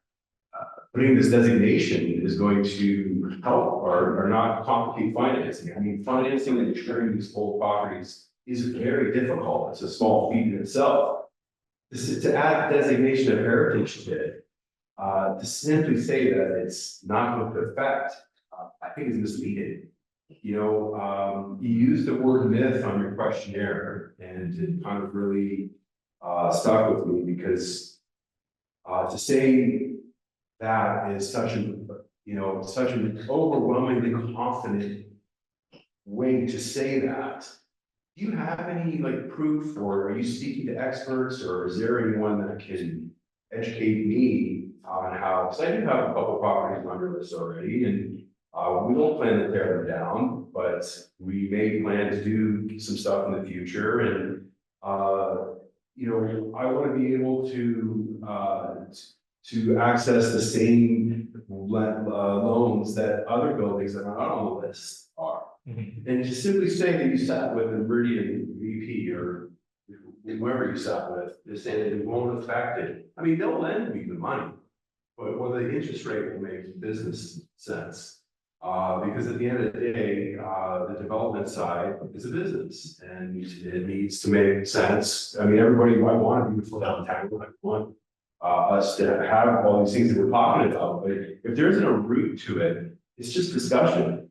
putting this designation is going to help or not complicate financing. I mean, financing and insuring these old properties is very difficult. It's a small feat in itself. To add designation of heritage to it, to simply say that it's not going to affect, I think is misleading. You used the word myth on your questionnaire, and it kind of really stuck with me because to say that is such an overwhelmingly confident way to say that. Do you have any proof, or are you speaking to experts, or is there anyone that can educate me on how? Because I do have a couple properties on your list already, and we don't plan to tear them down, but we may plan to do some stuff in the future. And I want to be able to access the same loans that other buildings that are not on the list are. Mm-hmm. And to simply say that you sat with a Meridian VP or whoever you sat with, is saying that it won't affect it. I mean, they'll lend me the money, but whether the interest rate will make business sense. Because at the end of the day, the development side is a business and it needs to make sense. I mean, I want a beautiful downtown. I want us to have all these things that we're talking about, but if there isn't a root to it, it's just discussion.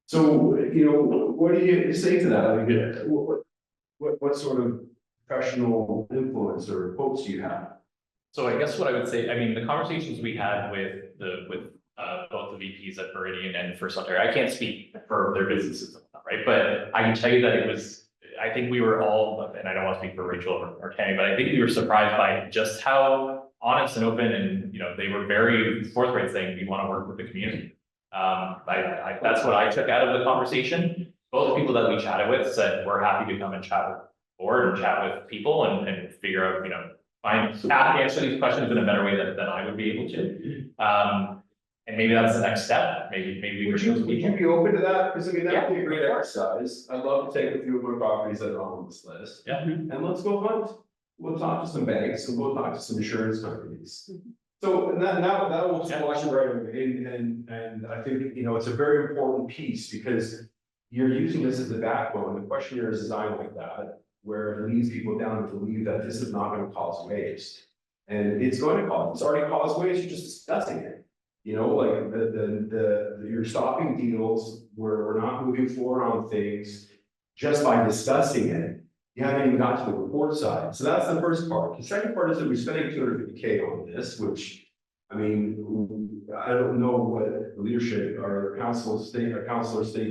So, what do you say to that? I mean, what sort of professional influence or quotes do you have? So I guess what I would say, I mean, the conversations we had with both the VPs at Meridian and First Ontario, I can't speak for their businesses, right? But I can tell you that I think we were all, and I don't want to speak for Rachel or Tammy, but I think we were surprised by just how honest and open, and they were very forthright saying we want to work with the community. That's what I took out of the conversation. Both people that we chatted with said we're happy to come and chat with the board and chat with people and figure out, answer these questions in a better way than I would be able to. And maybe that's the next step. Maybe Would you be open to that? Because that would be a great exercise. I'd love to take a few of my properties that are on this list. Yeah. And let's go hunt. We'll talk to some banks and we'll talk to some insurance companies. So that will squash it right away. And I think, it's a very important piece because you're using this as a backbone. The questionnaire is designed like that, where it leads people down to believe that this is not going to cause waste. And it's already caused waste, you're just discussing it. You're stopping deals where we're not moving forward on things just by discussing it. You haven't even got to the report side. So that's the first part. The second part is that we're spending $250K on this, which, I mean, I don't know what the leadership or councilors state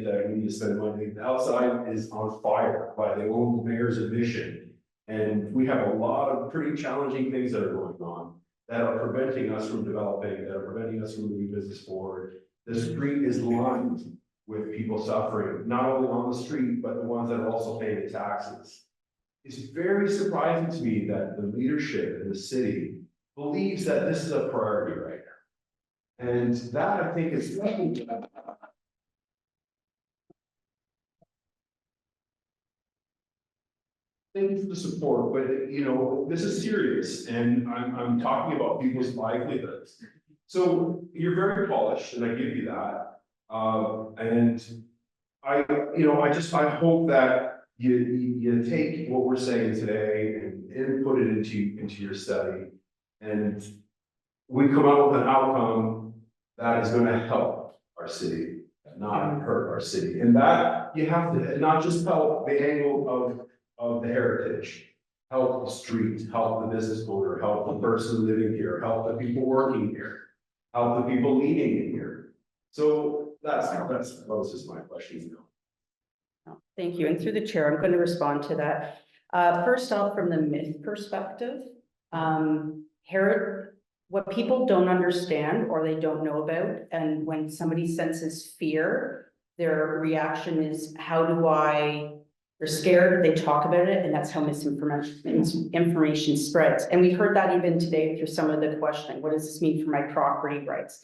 that we need to spend money. The outside is on fire by the old mayor's admission. And we have a lot of pretty challenging things that are going on that are preventing us from developing, that are preventing us from moving business forward. The street is lined with people suffering, not only on the street, but the ones that are also paying the taxes. It's very surprising to me that the leadership in the city believes that this is a priority right now. And that, I think, is thank you for the support, but you know, this is serious, and I'm talking about people's livelihoods. So you're very polished, and I give you that. And I hope that you take what we're saying today and put it into your study. And we come out with an outcome that is gonna help our city, not hurt our city. And that you have to not just help the angle of the heritage, help the street, help the business owner, help the person living here, help the people working here, help the people leading in here. So that's just my question. Thank you. And through the chair, I'm going to respond to that. First off, from the myth perspective, what people don't understand or they don't know about, and when somebody senses fear, their reaction is, they're scared, they talk about it, and that's how information spreads. And we heard that even today through some of the questioning. What does this mean for my property rights?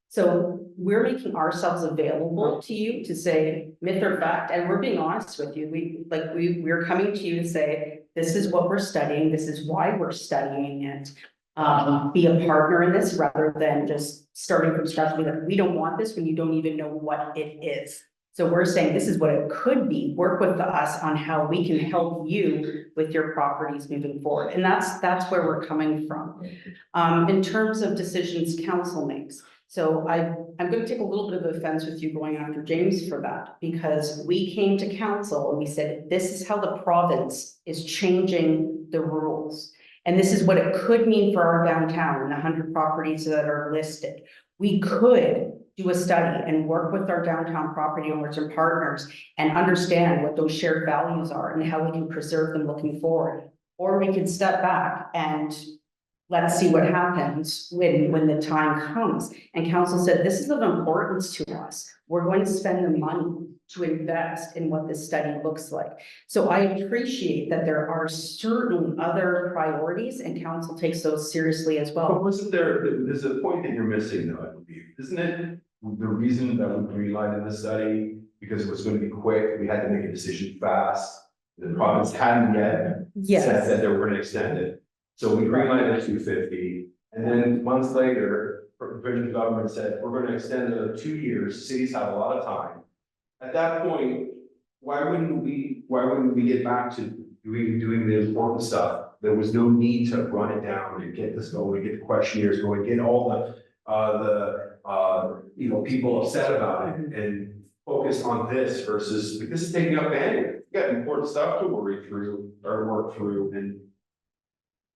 So we're making ourselves available to you to say myth or fact, and we're being honest with you. We're coming to you to say, this is what we're studying, this is why we're studying it. Be a partner in this rather than just starting from scratch. We don't want this when you don't even know what it is. So we're saying this is what it could be. Work with us on how we can help you with your properties moving forward. And that's where we're coming from. In terms of decisions council makes. So I'm going to take a little bit of offense with you going after James for that, because we came to council and we said, this is how the province is changing the rules. And this is what it could mean for our downtown and the 100 properties that are listed. We could do a study and work with our downtown property owners and partners and understand what those shared values are and how we can preserve them looking forward. Or we could step back and let's see what happens when the time comes. And council said, this is of importance to us. We're going to spend the money to invest in what this study looks like. So I appreciate that there are certain other priorities and council takes those seriously as well. But wasn't there's a point that you're missing though, I believe. Isn't it the reason that we greenlighted the study? Because it was going to be quick, we had to make a decision fast. The province hadn't yet said that they were going to extend it. So we greenlighted 250, and then months later, the provincial government said, we're going to extend it 2 years, cities have a lot of time. At that point, why wouldn't we get back to doing the important stuff? There was no need to run it down and get this going, get the questionnaires going, get all the people upset about it and focus on this versus, this is taking up bandwidth. You got important stuff to worry through or work through, and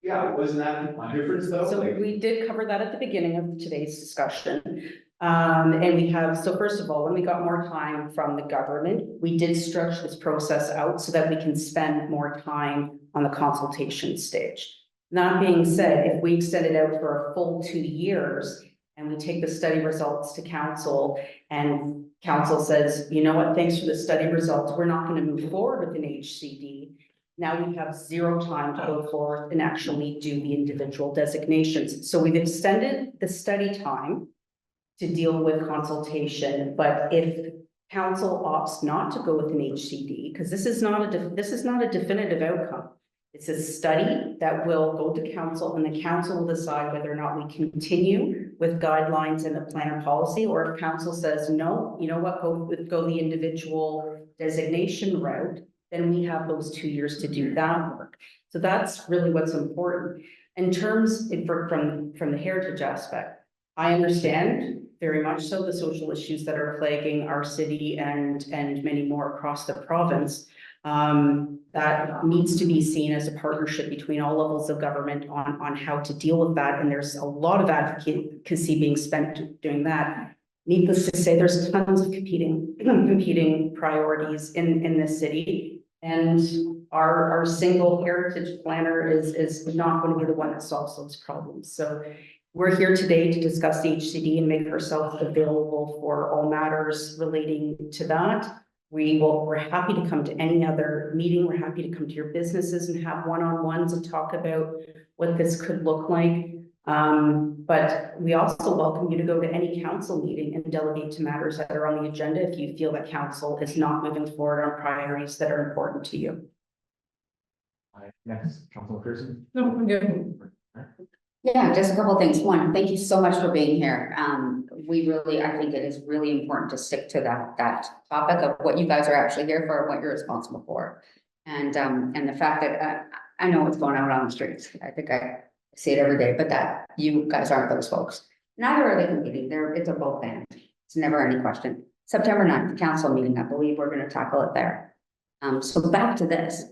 yeah, wasn't that the difference though? So we did cover that at the beginning of today's discussion. And we have, so first of all, when we got more time from the government, we did stretch this process out so that we can spend more time on the consultation stage. That being said, if we extend it out for a full 2 years and we take the study results to council and council says, you know what, thanks for the study results, we're not going to move forward with an HCD. Now we have 0 time to go forward and actually do the individual designations. So we've extended the study time to deal with consultation, but if council opts not to go with an HCD, because this is not a definitive outcome. It's a study that will go to council and the council will decide whether or not we continue with guidelines and the plan of policy, or if council says, no, you know what, go the individual designation route, then we have those 2 years to do that work. So that's really what's important. In terms from the heritage aspect, I understand very much so the social issues that are plaguing our city and many more across the province. That needs to be seen as a partnership between all levels of government on how to deal with that, and there's a lot of advocacy being spent doing that. Needless to say, there's tons of competing priorities in this city. And our single heritage planner is not going to be the one that solves those problems. So we're here today to discuss the HCD and make ourselves available for all matters relating to that. We're happy to come to any other meeting. We're happy to come to your businesses and have one-on-ones and talk about what this could look like. But we also welcome you to go to any council meeting and delegate to matters that are on the agenda if you feel that council is not moving forward on priorities that are important to you. Next, Councilman Pearson. No, I'm good. Yeah, just a couple of things. One, thank you so much for being here. I think it is really important to stick to that topic of what you guys are actually here for and what you're responsible for. And the fact that I know what's going on the streets. I think I see it every day, but that you guys aren't those folks. Neither are they competing. It's a both and. It's never any question. September 9th, the council meeting, I believe we're going to tackle it there. So back to this.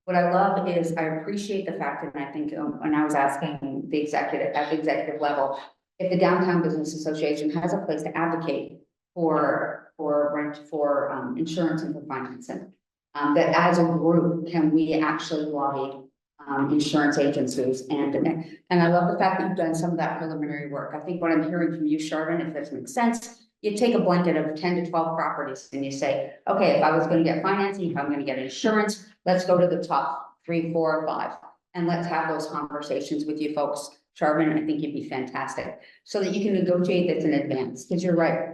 What I love is I appreciate the fact that, and I think when I was asking the executive at the executive level, if the Downtown Business Association has a place to advocate for insurance and for financing, that as a group, can we actually lobby insurance agencies and I love the fact that you've done some of that preliminary work. I think what I'm hearing from you, Chardon, if this makes sense, you take a blanket of 10 to 12 properties and you say, okay, if I was going to get financing, if I'm going to get insurance, let's go to the top 3, 4, or 5, and let's have those conversations with you folks. Chardon, I think you'd be fantastic so that you can negotiate this in advance, because you're right.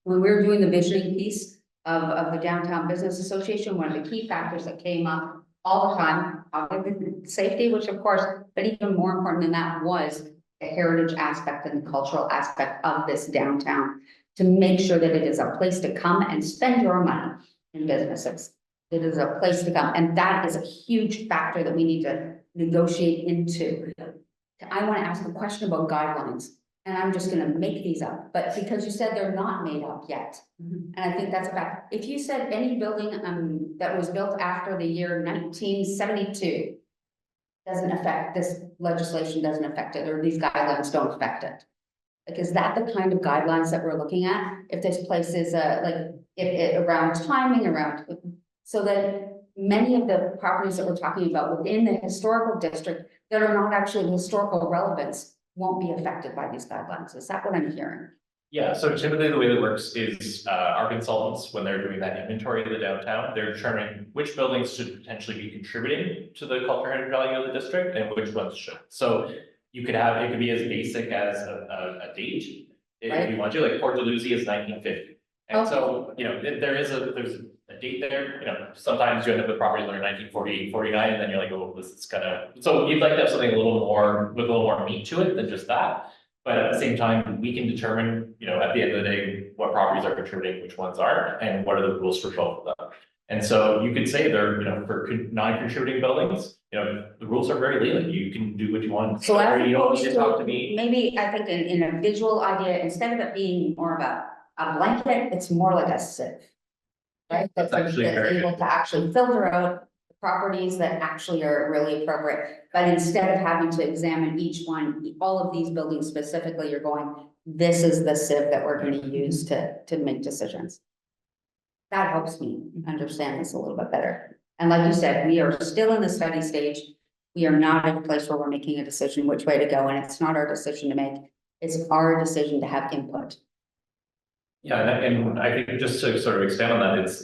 When we were doing the visioning piece of the Downtown Business Association, one of the key factors that came up all the time, other than safety, which of course, but even more important than that was the heritage aspect and the cultural aspect of this downtown, to make sure that it is a place to come and spend your money in businesses. It is a place to come, and that is a huge factor that we need to negotiate into. I want to ask a question about guidelines, and I'm just going to make these up, but because you said they're not made up yet. And I think that's a fact. If you said any building that was built after the year 1972 doesn't affect, this legislation doesn't affect it, or these guidelines don't affect it. Like, is that the kind of guidelines that we're looking at? If this place is around timing, so that many of the properties that we're talking about within the historical district that are not actually historical relevance won't be affected by these guidelines. Is that what I'm hearing? Yeah, so typically the way that works is our consultants, when they're doing that inventory of the downtown, they're determining which buildings should potentially be contributing to the cultural heritage value of the district and which ones should. So you could have, it could be as basic as a date, if you want to, like Port Dalhousie is 1950. And so, there's a date there, sometimes you end up with properties that are 1948, 49, and then you're like, oh, this is so you'd like to have something with a little more meat to it than just that. But at the same time, we can determine, at the end of the day, what properties are contributing, which ones aren't, and what are the rules for both of them. And so you could say they're, for non-contributing buildings, the rules are very lenient. You can do what you want. So as you don't need opposed to talk to me. maybe I think in a visual idea, instead of it being more of a blanket, it's more like a sieve. Right? That's actually very able to actually filter out the properties that actually are really appropriate. But instead of having to examine each one, all of these buildings specifically, you're going, this is the sieve that we're going to use to make decisions. That helps me understand this a little bit better. And like you said, we are still in the study stage. We are not at a place where we're making a decision which way to go, and it's not our decision to make. It's our decision to have input. Yeah, and I think just to sort of expand on that, it's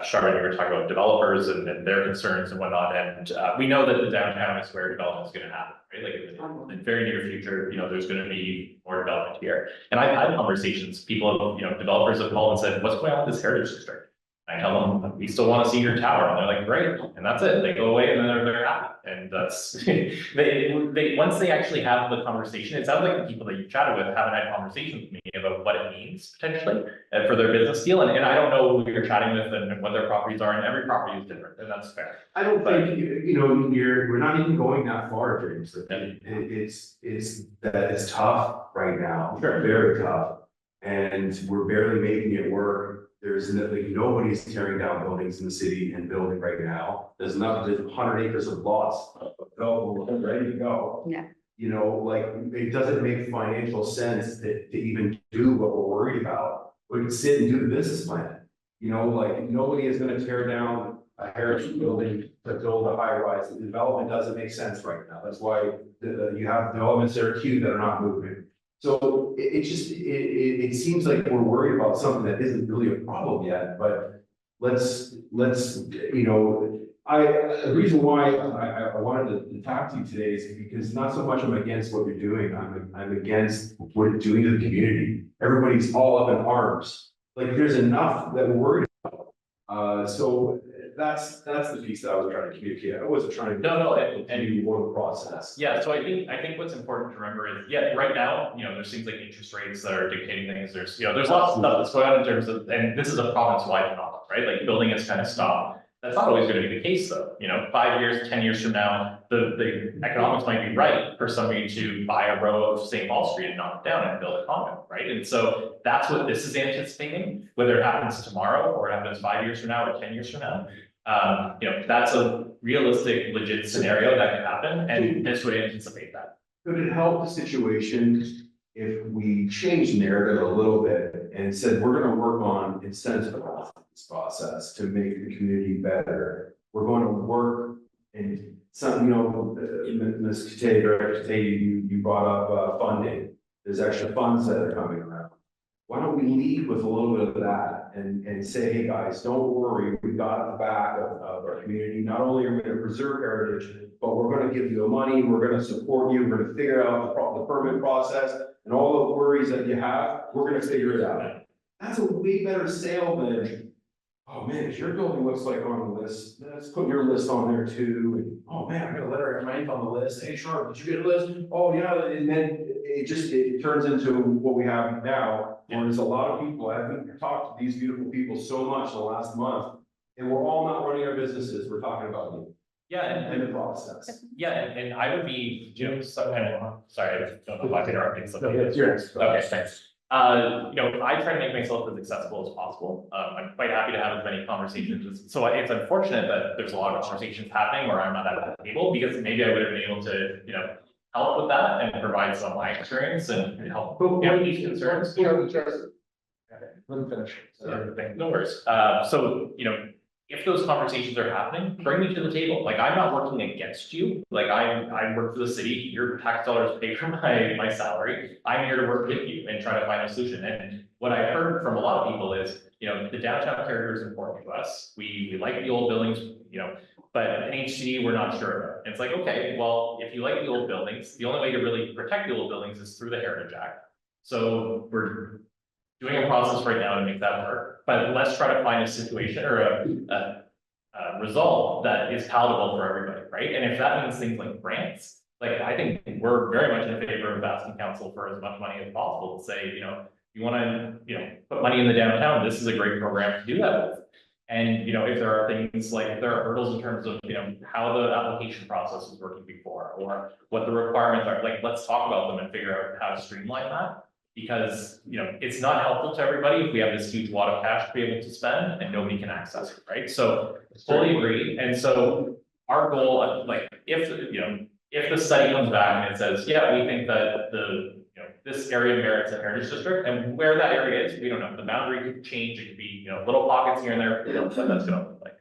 Chardon, you were talking about developers and their concerns and whatnot, and we know that the downtown is where development is going to happen, right? Like in the very near future, there's going to be more development here. And I've had conversations, people, developers have called and said, what's going on with this heritage district? I tell them, we still want to see your tower, and they're like, great, and that's it. They go away and then they're happy. And that's they once they actually have the conversation, it sounds like the people that you've chatted with haven't had conversations with me about what it means potentially for their business deal. And I don't know who you're chatting with and what their properties are, and every property is different, and that's fair. I don't think, we're not even going that far, James. It's tough right now, very tough. And we're barely making it work. There's like, nobody's tearing down buildings in the city and building right now. There's 100 acres of lots available, ready to go. Yeah. You know, like, it doesn't make financial sense to even do what we're worried about. We can sit and do the business plan. You know, like, nobody is gonna tear down a heritage building to build a high rise. The development doesn't make sense right now. That's why you have developments that are queued that are not moving. So it seems like we're worried about something that isn't really a problem yet, but let's, you know, the reason why I wanted to talk to you today is because not so much I'm against what you're doing, I'm against what you're doing to the community. Everybody's all up in arms, like, there's enough that we're worried about. So that's the piece that I was trying to communicate. I wasn't trying to. No, And you were the process. Yeah, so I think what's important to remember is, yeah, right now, you know, there's things like interest rates that are dictating things. There's, you know, there's lots of stuff that's going on in terms of, and this is a province-wide problem, right? Like, building is kind of stopped. That's not always going to be the case, though. You know, 5 years, 10 years from now, the economics might be right for somebody to buy a row of St. Paul Street and knock it down and build a condo, right? And so that's what this is anticipating, whether it happens tomorrow or it happens 5 years from now or 10 years from now. You know, that's a realistic, legit scenario that could happen, and this would anticipate that. Could it help the situation if we change narrative a little bit and said, we're gonna work on incentivizing this process to make the community better? We're going to work and some, you know, Ms. Katay, Director Katay, you brought up funding. There's extra funds that are coming around. Why don't we lead with a little bit of that and say, hey guys, don't worry, we got the back of our community. Not only are we gonna preserve heritage, but we're gonna give you the money, we're gonna support you, we're gonna figure out the permit process and all the worries that you have, we're gonna figure it out. That's a way better sale than, oh man, if your building looks like on the list, let's put your list on there too. And, oh man, I got a letter of rank on the list. Hey, Sharp, did you get a list? Oh yeah, and then it turns into what we have now. And there's a lot of people, I've talked to these beautiful people so much in the last month, and we're all not running our businesses, we're talking about you. Yeah, And the process. yeah, and I would be, you know, sorry, I don't know if I can interrupt something. You're next. Okay, thanks. You know, I try to make myself as accessible as possible. I'm quite happy to have as many conversations. So it's unfortunate that there's a lot of conversations happening where I'm not at the table, because maybe I would have been able to, you know, help with that and provide some of my experience and help these concerns. Let me finish. No worries. So, you know, if those conversations are happening, bring me to the table. Like, I'm not working against you. Like, I work for the city, your tax dollars pay for my salary. I'm here to work with you and try to find a solution. And what I heard from a lot of people is, you know, the downtown character is important to us. We like the old buildings, you know, but in HCD, we're not sure about. And it's like, okay, well, if you like the old buildings, the only way to really protect the old buildings is through the Heritage Act. So we're doing a process right now to make that work, but let's try to find a situation or a result that is palatable for everybody, right? And if that means things like grants, like, I think we're very much in favor of asking council for as much money as possible to say, you know, you wanna, you know, put money in the downtown, this is a great program to do that with. And, you know, if there are things like, if there are hurdles in terms of, you know, how the application process was working before, or what the requirements are, like, let's talk about them and figure out how to streamline that. Because, you know, it's not helpful to everybody if we have this huge wad of cash to be able to spend and nobody can access it, right? So fully agree. And so our goal, like, if, you know, if the study comes back and it says, yeah, we think that you know, this area merits a heritage district, and where that area is, we don't know. The boundary could change. It could be, you know, little pockets here and there. We don't know what that's gonna look like.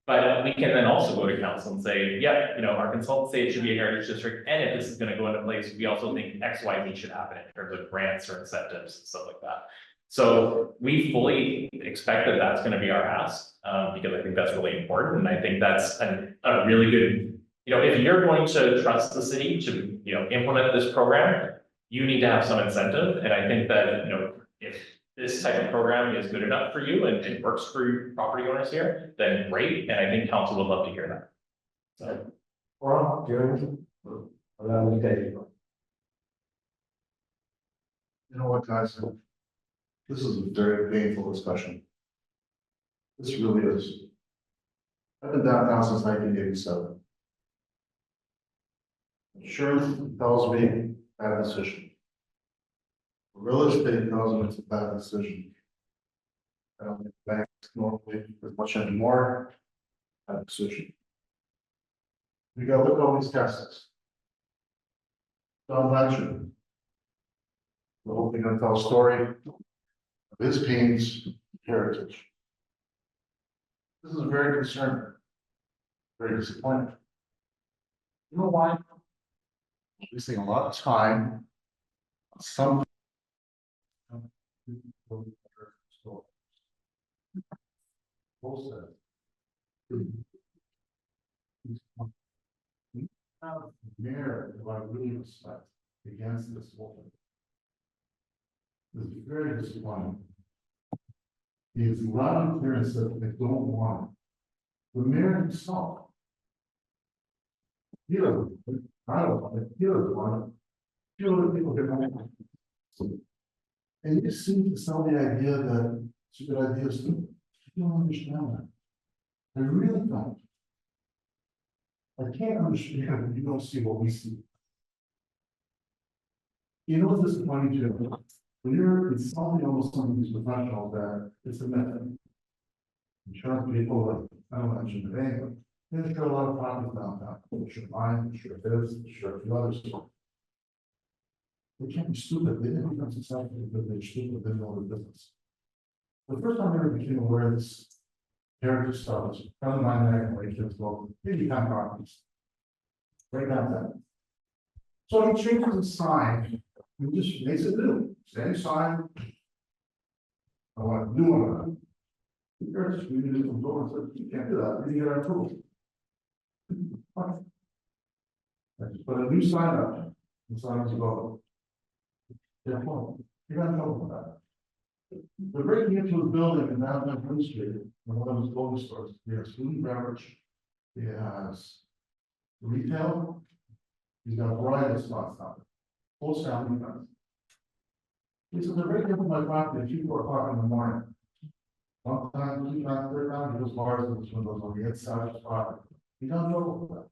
But we can then also go to council and say, yeah, you know, our consultants say it should be a heritage district, and if this is gonna go into place, we also think X, Y, Z should happen in terms of grants or incentives and stuff like that. So we fully expect that that's gonna be our ask, because I think that's really important, and I think that's a really good, you know, if you're going to trust the city to, you know, implement this program, you need to have some incentive, and I think that, you know, if this type of program is good enough for you and it works for your property owners here, then great, and I think council would love to hear that. So. Well, do you have anything? Allow me to take it. You know what, guys? This is a very painful discussion. This really is. I've been downtown since 1987. Insurance tells me bad decision. Real estate tells them it's a bad decision. I don't think banks normally as much anymore. Bad decision. We gotta look at all these tests. Don Blanchard. We're hoping to tell a story of his pains, heritage. This is very concerning. Very disappointing. You know why? We spend a lot of time on some. Mayor, who I really respect against this woman. This is very disappointing. He's loud and clear and said they don't want it. The mayor himself. He doesn't, I don't want it, he doesn't want it. Few other people get on it. And you seem to sell the idea that it's a good idea, so you don't understand that. I really don't. I can't understand if you don't see what we see. You know what's disappointing too? When you're insulting almost some of these professionals that it's a method. Insurance people, like, I don't mention the name, but there's a lot of problems downtown. Sure mine, sure this, sure a few others. They can't be stupid, they didn't become successful because they're stupid, they know the business. The first time I ever became aware of this heritage stuff was from my neck and kids go, maybe kind of properties. Right down that. So he changes the sign, he just makes it new, same sign. I want to do one. The heritage community from door and said, you can't do that, you get our approval. Fine. I just put a new sign up, the sign was above. Yeah, well, you gotta know about that. They're breaking into a building in downtown Green Street, in one of those clothing stores, he has food and beverage, he has retail, he's got a variety of spots out there, full sound defense. He said, they're breaking into my property at 2 o'clock in the morning. One time, 2 times, 3 times, he goes bars in his windows on the inside of his property. He doesn't know about that.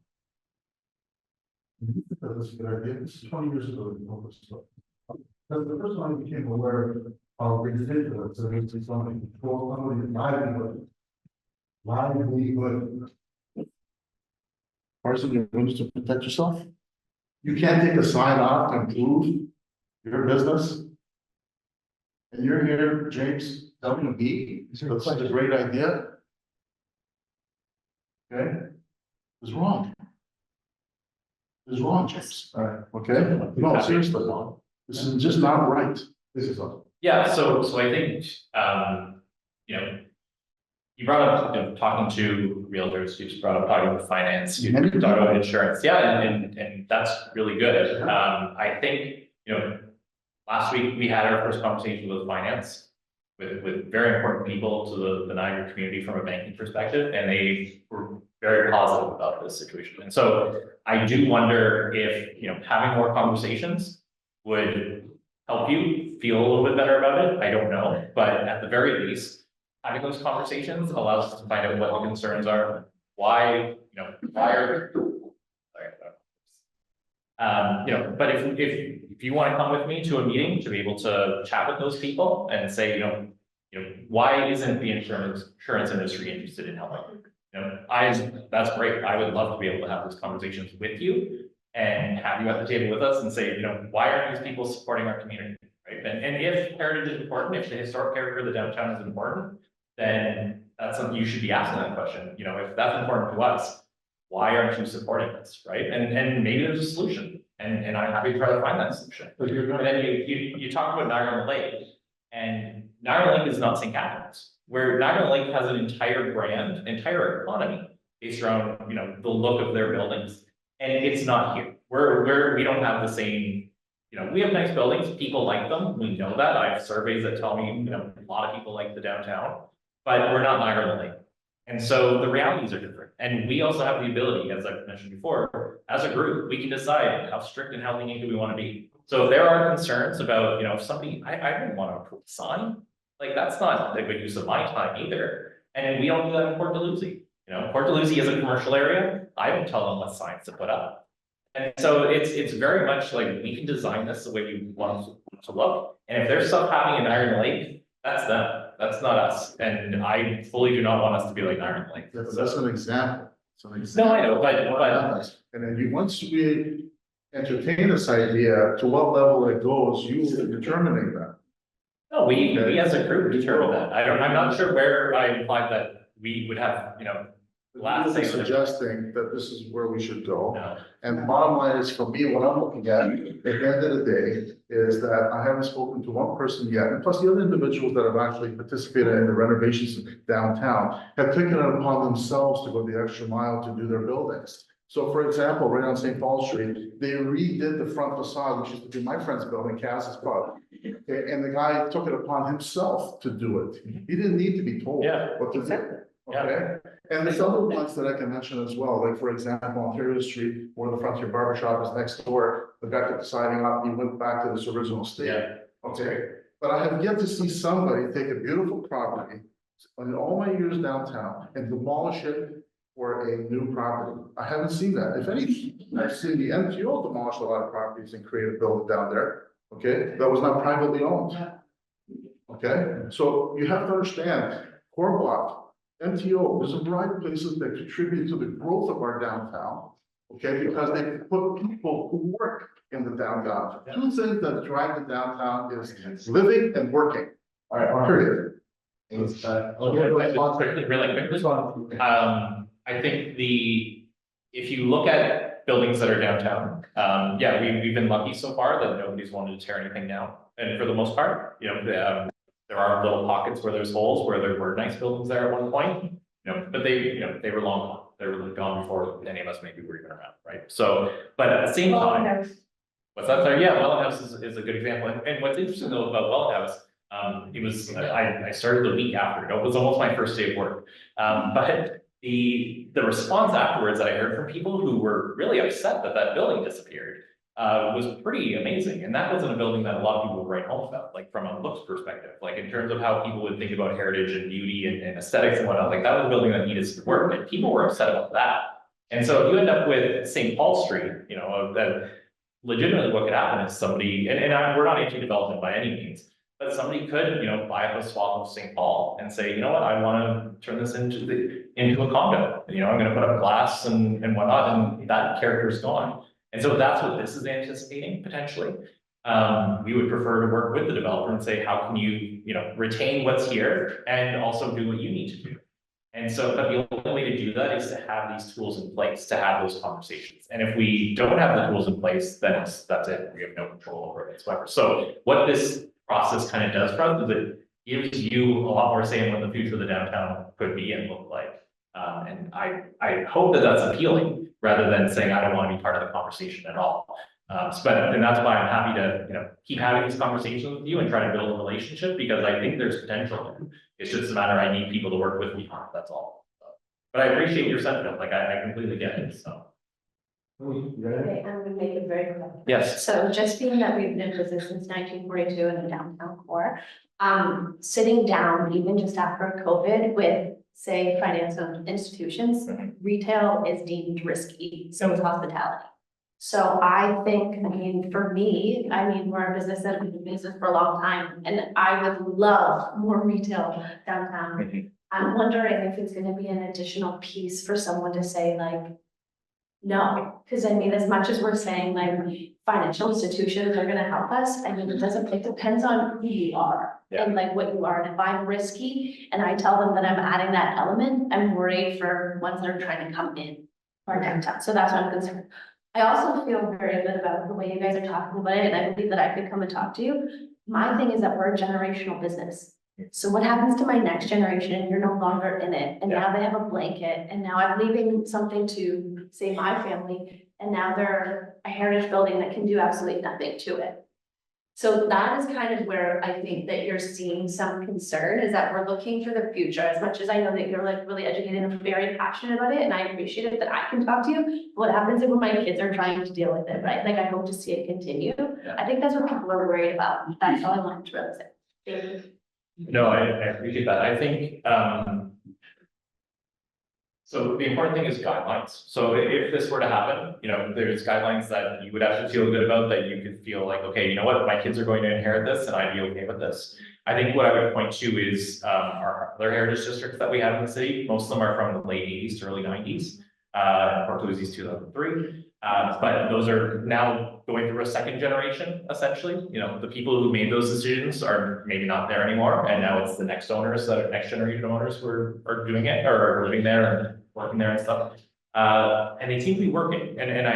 And you think that this is a good idea, this is 20 years ago, he told us so. Because the first time I became aware of how ridiculous it is to somebody control somebody's livelihood. Livelihood. Person, you're going to protect yourself. You can't take a sign off to improve your business. And you're here, James, telling me this is a great idea. Okay? It's wrong. It's wrong, James. All right. Okay? No, seriously. This is just not right. This is all. Yeah, so I think, you know, you brought up, you know, talking to realtors, you just brought up talking about finance, you talked about insurance, yeah, and that's really good. I think, you know, last week we had our first conversation with finance, with very important people to the Niagara community from a banking perspective, and they were very positive about this situation. And so I do wonder if, you know, having more conversations would help you feel a little bit better about it. I don't know, but at the very least, having those conversations allows us to find out what the concerns are, why, you know, why are, you know, but if you want to come with me to a meeting to be able to chat with those people and say, you know, why isn't the insurance industry interested in helping? You know, that's great. I would love to be able to have those conversations with you and have you at the table with us and say, you know, why aren't these people supporting our community, right? And if heritage is important, if the historic character of the downtown is important, then that's something you should be asking that question. You know, if that's important to us, why aren't you supporting this, right? And maybe there's a solution, and I'm happy to try to find that solution. But then you talk about Niagara-on-the-Lake, and Niagara-on-the-Lake is not St. Catharines, where Niagara-on-the-Lake has an entire brand, entire economy based around, you know, the look of their buildings. And it's not here. We don't have the same, you know, we have nice buildings, people like them, we know that. I have surveys that tell me, you know, a lot of people like the downtown, but we're not Niagara-on-the-Lake. And so the realities are different. And we also have the ability, as I've mentioned before, as a group, we can decide how strict and how lenient do we want to be. So if there are concerns about, you know, if somebody, I don't want to approve a sign, like that's not a good use of my time either. And we don't do that in Port Dalhousie. You know, Port Dalhousie is a commercial area. I don't tell them what signs to put up. And so it's very much like we can design this the way we want it to look. And if there's stuff happening in Iron Lake, that's them, that's not us. And I fully do not want us to be like Iron Lake. That's an example. It's an No, example. I know, but And then once we entertain this idea, to what level it goes, you will determine that. no, we as a group determine that. I'm not sure where I implied that we would have, last You're say. suggesting that this is where we should go. No. And bottom line is, for me, what I'm looking at the end of the day, is that I haven't spoken to one person yet, and plus the other individuals that have actually participated in the renovations downtown have taken it upon themselves to go the extra mile to do their buildings. So for example, right on St. Paul Street, they redid the front facade, which used to be my friend's building, Cass's Pub. Okay, and the guy took it upon himself to do it. He didn't need to be told Yeah, what to do. exactly. Okay, and there's other ones that I can mention as well, like for example, Ontario Street, where the Frontier Barber Shop is next door, the guy took the siding up, he went back to this original state. Yeah. Okay, but I have yet to see somebody take a beautiful property in all my years downtown and demolish it for a new property. I haven't seen that. If anything, I've seen the MTO demolish a lot of properties and create a building down there, okay, that was not privately owned. Okay, so you have to understand, core block, MTO, there's a variety of places that contribute to the growth of our downtown. Okay, because they put people who work in the downtown. Two things that drive the downtown is living and working. All right, Period. Really quickly. I think if you look at buildings that are downtown, yeah, we've been lucky so far that nobody's wanted to tear anything down. And for the most part, there are little pockets where there's holes where there were nice buildings there at one point, but they were long gone. They were gone before any of us maybe were even around, right? So, but at the same time, what's that there? Yeah, Welland House is a good example. And what's interesting though about Welland House, I started the week after, it was almost my first day of work. But the response afterwards that I heard from people who were really upset that building disappeared was pretty amazing. And that wasn't a building that a lot of people would write home about, like from a looks perspective, like in terms of how people would think about heritage and beauty and aesthetics and whatnot, like that was a building that needed some work and people were upset about that. And so if you end up with St. Paul Street, that legitimately what could happen is somebody, we're not anti-development by any means, but somebody could, buy up a swath of St. Paul and say, you know what, I want to turn this into a condo. I'm going to put up glass and whatnot, and that character is gone. And so that's what this is anticipating potentially. We would prefer to work with the developer and say, how can you, retain what's here and also do what you need to do. And so, but the only way to do that is to have these tools in place to have those conversations. And if we don't have the tools in place, then that's it. We have no control over it whatsoever. So what this process kind of does for us is it gives you a lot more say in what the future of the downtown could be and look like. And I hope that that's appealing rather than saying, I don't want to be part of the conversation at all. And that's why I'm happy to, keep having these conversations with you and try to build a relationship, because I think there's potential. It's just a matter, I need people to work with me on it, that's all. But I appreciate your sentiment, like I completely get it, so. Okay, I'm gonna make it very quick. Yes. So just being that we've been in business since 1942 in the downtown core, sitting down even just after COVID with, say, financial institutions, retail is deemed risky, so is hospitality. So I think, for me, we're a business that we've been in business for a long time, and I would love more retail downtown. I'm wondering if it's gonna be an additional piece for someone to say like, no, because as much as we're saying like financial institutions are gonna help us, it depends on who you are. Yeah. And like what you are, and if I'm risky and I tell them that I'm adding that element, I'm worried for ones that are trying to come in our downtown, so that's what I'm concerned. I also feel very good about the way you guys are talking about it, and I believe that I could come and talk to you. My thing is that we're a generational business. So what happens to my next generation? You're no longer in it, and now they have a blanket, and now I'm leaving something to, say, my family, and now they're a heritage building that can do absolutely nothing to it. So that is kind of where I think that you're seeing some concern, is that we're looking for the future. As much as I know that you're like really educated and very passionate about it, and I appreciate it that I can talk to you. What happens if my kids are trying to deal with it, right? Like I hope to see it continue. Yeah. I think that's what people are worried about. That's all I wanted to really say. Thank you. No, I appreciate that. I think, So the important thing is guidelines. So if this were to happen, you know, there's guidelines that you would have to feel good about, that you could feel like, okay, you know what, my kids are going to inherit this and I'd be okay with this. I think what I would point to is our other heritage districts that we have in the city. Most of them are from the late 80s to early 90s. Port Louis's 2003. But those are now going through a second generation, essentially. You know, the people who made those decisions are maybe not there anymore, and now it's the next owners, that are next generation owners who are doing it, or are living there and working there and stuff. And they seem to be working, and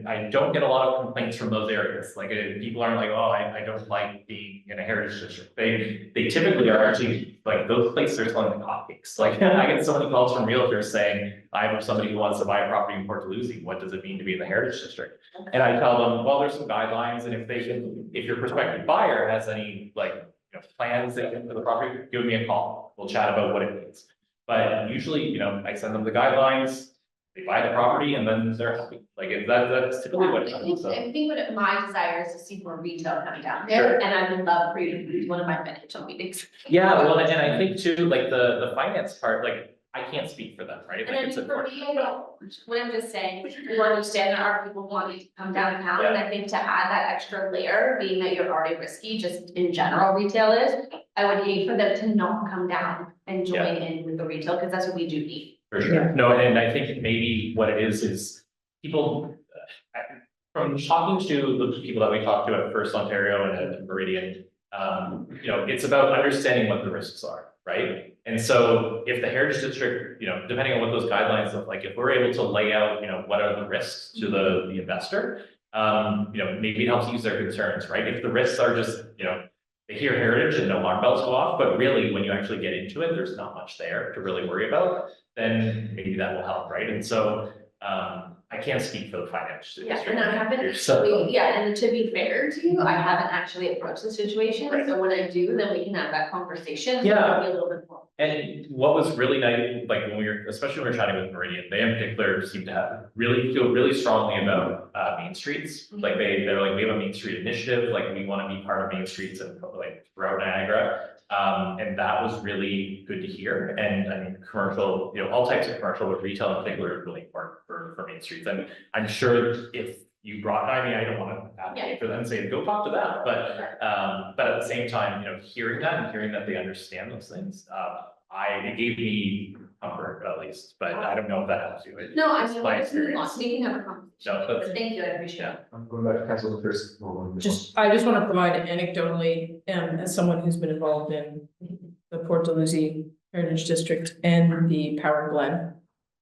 I don't get a lot of complaints from those areas. Like, people aren't like, oh, I don't like being in a heritage district. They typically are actually, like, those places are selling the hotcakes. Like, I get so many calls from realtors saying, I have somebody who wants to buy a property in Port Louis. What does it mean to be in the heritage district? And I tell them, well, there's some guidelines, and if your prospective buyer has any, like, you know, plans for the property, give me a call. We'll chat about what it means. But usually, you know, I send them the guidelines. They buy the property and then they're happy. Like, that's typically what it happens. So. I think what my desire is to see more retail coming down Sure. there, and I would love for you to be one of my financial meetings. Yeah, well, and I think too, like the finance part, like, I can't speak for them, right? And Like, I it's mean, for important. me, I don't, what I'm just saying, you understand there are people wanting to come downtown, and I think to add that extra layer, being that you're already risky, just in general retail is, I would hate for them to not come down and join in with the retail, because that's what we do need. For sure. No, and I think maybe what it is people, from talking to the people that we talked to at First Ontario and at Meridian, you know, it's about understanding what the risks are, right? And so if the heritage district, you know, depending on what those guidelines look like, if we're able to lay out, you know, what are the risks to the investor, you know, maybe it helps ease their concerns, right? If the risks are just, you know, they hear heritage and no alarm bells go off, but really when you actually get into it, there's not much there to really worry about, then maybe that will help, right? And so I can't speak for the finance Yeah, district. and I haven't actually, yeah, and to be fair to you, I haven't actually approached the situation, so when I do, then we can have that conversation. So Yeah. it'll be a little bit more. And what was really nice, like when we were, especially when we were chatting with Meridian, they in particular seem to feel really strongly about main streets. Like they're like, we have a Main Street initiative, like we want to be part of Main Streets and like throughout Niagara. And that was really good to hear. And I mean, commercial, you know, all types of commercial, but retail in particular is really important for Main Streets. And I'm sure if you brought, I mean, I don't want to advocate for them and say, go talk to that, but at the same time, you know, hearing that and hearing that they understand those things, it gave me comfort at least, but I don't know if that helps you. No, I It's mean, my let's move on, experience. we can have a conversation. No, but- Thank you, I appreciate it. I'm going back to Council Chris. I just want to provide anecdotally, as someone who's been involved in the Port Louis Heritage District and the Power Glen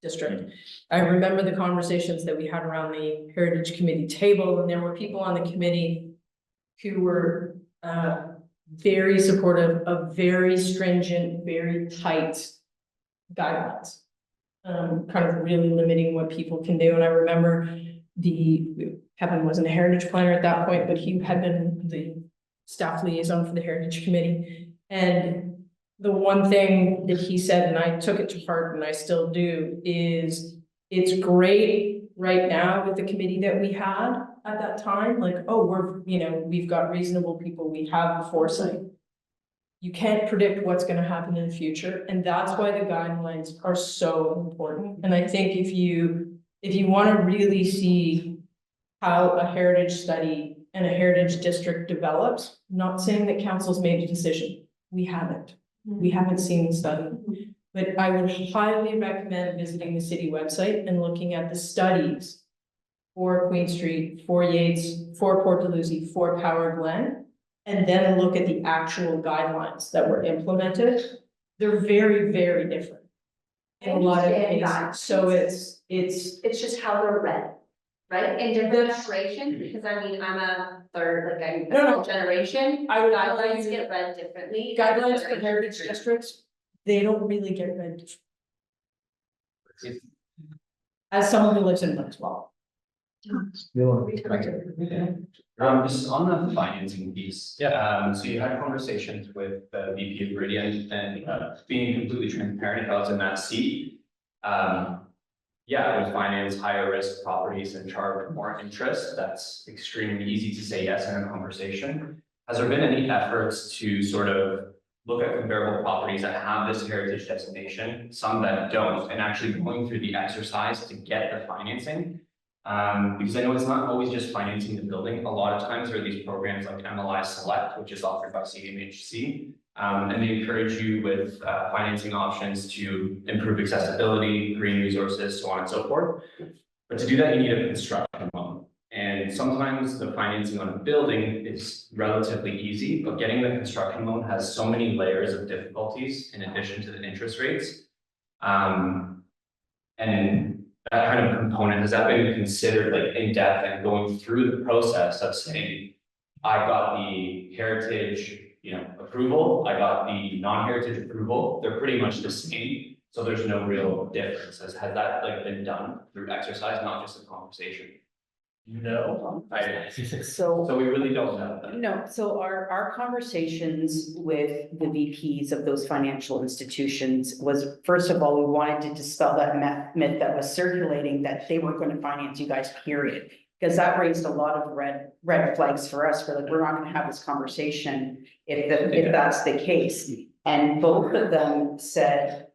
District. I remember the conversations that we had around the Heritage Committee table, and there were people on the committee who were very supportive of very stringent, very tight guidelines. Kind of really limiting what people can do, and I remember Kevin wasn't a heritage planner at that point, but he had been the staff liaison for the Heritage Committee. And the one thing that he said, and I took it to heart and I still do, is it's great right now with the committee that we had at that time, like, oh, we've got reasonable people, we have the foresight. You can't predict what's gonna happen in the future, and that's why the guidelines are so important. And I think if you wanna really see how a heritage study and a heritage district develops, not saying that council's made a decision, we haven't seen the study. But I would highly recommend visiting the city website and looking at the studies for Queen Street, for Yates, for Port Louis, for Power Glen, and then look at the actual guidelines that were implemented. They're very, very different in a lot of cases. So it's just how they're read, right? And different generation, because I mean, I'm a third, like I'm No. generation, I would guidelines get read differently. guidelines for heritage districts, they don't really get read different. As someone who lives in one as well. Just on the financing piece. So you had conversations with the VP of Meridian and being completely transparent, if I was in that seat. Yeah, I would finance higher risk properties and charge more interest. That's extremely easy to say yes in a conversation. Has there been any efforts to sort of look at comparable properties that have this heritage designation, some that don't, and actually going through the exercise to get the financing. Because I know it's not always just financing the building. A lot of times there are these programs like MLI Select, which is offered by CMHC. And they encourage you with financing options to improve accessibility, green resources, so on and so forth. But to do that, you need a construction loan. And sometimes the financing on a building is relatively easy, but getting the construction loan has so many layers of difficulties in addition to the interest rates. And that kind of component, has that been considered like in depth and going through the process of saying, I got the heritage, approval, I got the non-heritage approval, they're pretty much the same. So there's no real difference. Has that like been done through exercise, not just a conversation? No, So we really don't know that. no, so our conversations with the VPs of those financial institutions was, first of all, we wanted to dispel that myth that was circulating that they were going to finance you guys, period. Because that raised a lot of red flags for us. We're like, we're not going to have this conversation if that's the case. And both of them said,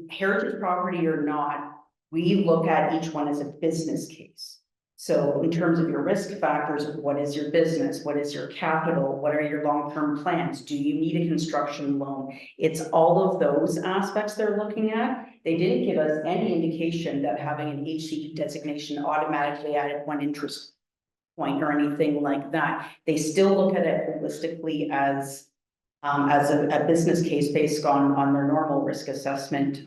heritage property or not, we look at each one as a business case. So in terms of your risk factors, what is your business? What is your capital? What are your long-term plans? Do you need a construction loan? It's all of those aspects they're looking at. They didn't give us any indication that having an HC designation automatically added one interest point or anything like that. They still look at it holistically as a business case based on their normal risk assessment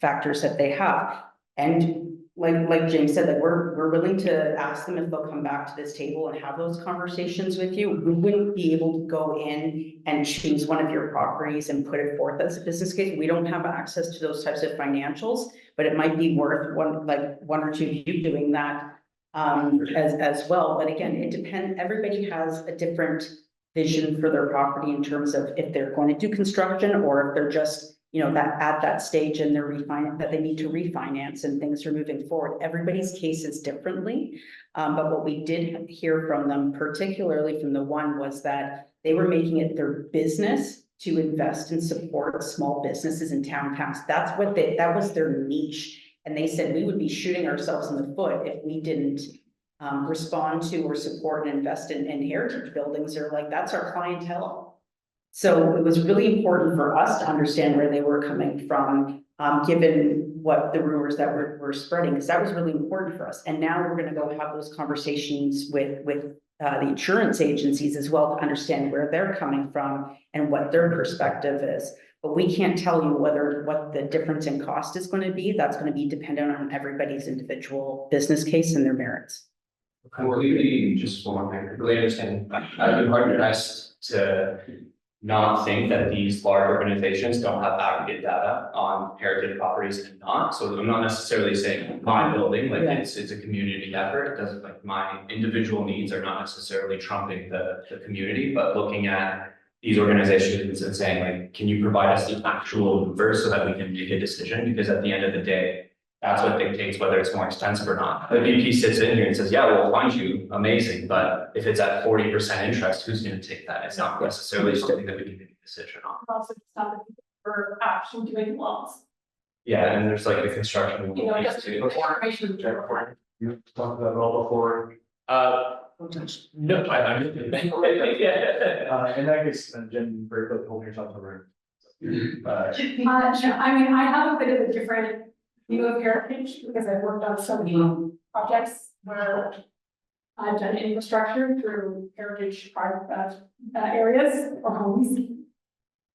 factors that they have. And like James said, that we're willing to ask them if they'll come back to this table and have those conversations with you. We wouldn't be able to go in and choose one of your properties and put it forth as a business case. We don't have access to those types of financials, but it might be worth one or two of you doing that as well. But again, it depends. Everybody has a different vision for their property in terms of if they're going to do construction or if they're just that at that stage in their that they need to refinance and things are moving forward. Everybody's case is differently. But what we did hear from them, particularly from the one, was that they were making it their business to invest and support small businesses in towns. That was their niche. And they said we would be shooting ourselves in the foot if we didn't respond to or support and invest in heritage buildings. They're like, that's our clientele. So it was really important for us to understand where they were coming from, given what the rumors that were spreading, because that was really important for us. And now we're going to go have those conversations with the insurance agencies as well to understand where they're coming from and what their perspective is. But we can't tell you what the difference in cost is going to be. That's going to be dependent on everybody's individual business case and their merits. Completely, just one thing, really understand. I've been hard pressed to not think that these large organizations don't have aggregate data on heritage properties and not. So I'm not necessarily saying my building, like it's a community effort. It doesn't, like, my individual needs are not necessarily trumping the community, but looking at these organizations and saying, like, can you provide us the actual numbers so that we can make a decision? Because at the end of the day, that's what dictates whether it's more expensive or not. The VP sits in here and says, yeah, we'll fund you, amazing. But if it's at 40% interest, who's going to take that? It's not necessarily something that we can make a decision on. Also, it's not for actually doing loans. Yeah, and there's like the construction. It doesn't too. information. You talked about it all before. No, I'm In that case, Jen, very quick, hold yourself over. I mean, I have a bit of a different view of heritage because I've worked on so many projects where I've done infrastructure through heritage areas or homes.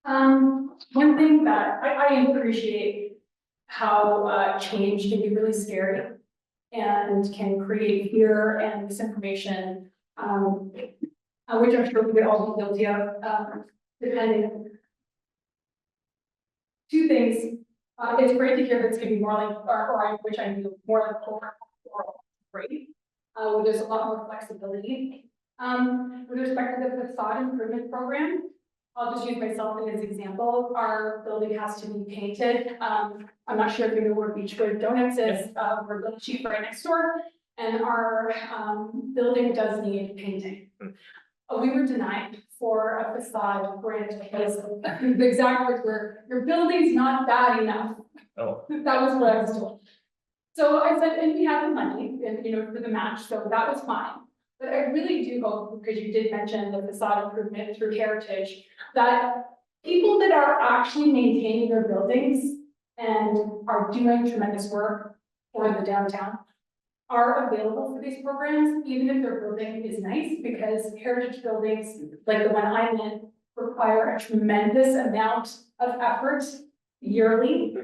One thing that I appreciate how change can be really scary and can create fear and misinformation, which I'm sure we could all be guilty of, depending. Two things. It's great to hear that it's going to be more like, which I knew more like corporate great, where there's a lot more flexibility. With respect to the facade improvement program, I'll just use myself as an example. Our building has to be painted. I'm not sure if you know where Beechwood Donuts is. We're Little Chief right next door, and our building does need painting. We were denied for a facade grant, because the exact words were, your building's not bad enough. Oh. That was what I was told. So I said, and we had the money, and for the match, so that was fine. But I really do hope, because you did mention the facade improvement through Heritage, that people that are actually maintaining their buildings and are doing tremendous work for the downtown are available for these programs, even if their building is nice, because heritage buildings, like the one I'm in, require a tremendous amount of effort yearly.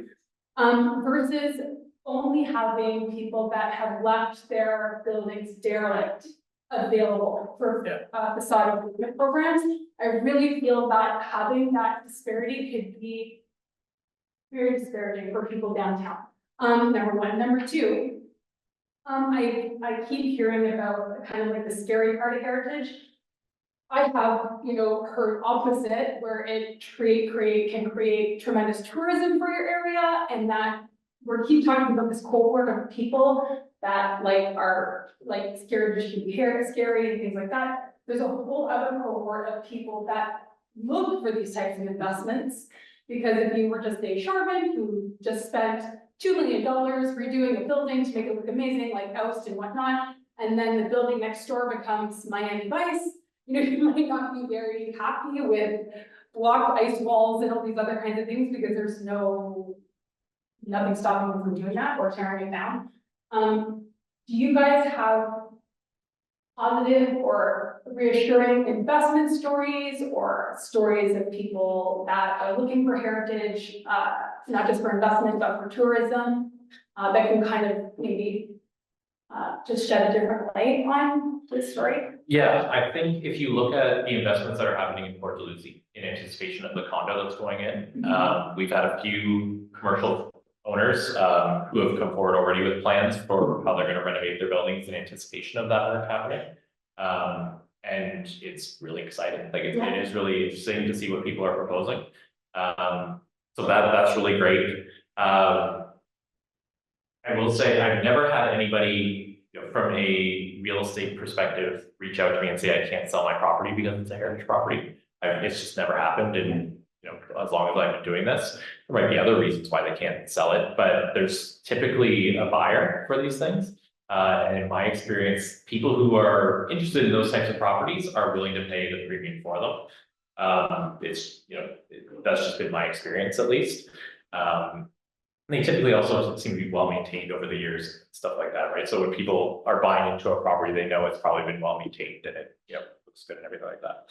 Versus only having people that have left their buildings derelict available for facade improvement programs. I really feel that having that disparity could be very disparaging for people downtown. Number one. Number two, I keep hearing about kind of like the scary part of heritage. I have, heard opposite, where it can create tremendous tourism for your area, and that keep talking about this cohort of people that are scared, just can be scary and things like that. There's a whole other cohort of people that look for these types of investments, because if you were just a Sharman who just spent $2 million redoing a building to make it look amazing, like Oust and whatnot, and then the building next door becomes Miami Vice, you might not be very happy with blocked ice walls and all these other kinds of things, because there's nothing stopping them from doing that or tearing it down. Do you guys have positive or reassuring investment stories, or stories of people that are looking for heritage, not just for investment, but for tourism, that can kind of maybe just shed a different light on this story? Yeah, I think if you look at the investments that are happening in Port Dalhousie in anticipation of the condo that's going in, we've had a few commercial owners who have come forward already with plans for how they're going to renovate their buildings in anticipation of that work happening. And it's really exciting. Like it is really interesting to see what people are proposing. So that's really great. I will say I've never had anybody from a real estate perspective reach out to me and say I can't sell my property because it's a heritage property. It's just never happened, and as long as I've been doing this, there might be other reasons why they can't sell it, but there's typically a buyer for these things. And in my experience, people who are interested in those types of properties are willing to pay the premium for them. That's just been my experience, at least. They typically also seem to be well maintained over the years, stuff like that, right? So when people are buying into a property, they know it's probably been well maintained and it looks good and everything like that.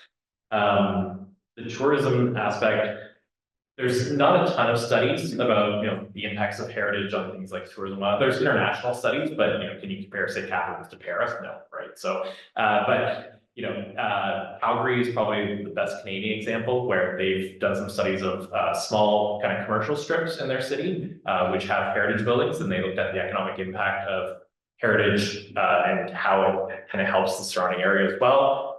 The tourism aspect, there's not a ton of studies about the impacts of heritage on things like tourism. There's international studies, but can you compare, say, capitals to Paris? No, right? So, Calgary is probably the best Canadian example, where they've done some studies of small kind of commercial strips in their city, which have heritage buildings, and they looked at the economic impact of heritage and how it kind of helps the surrounding area as well.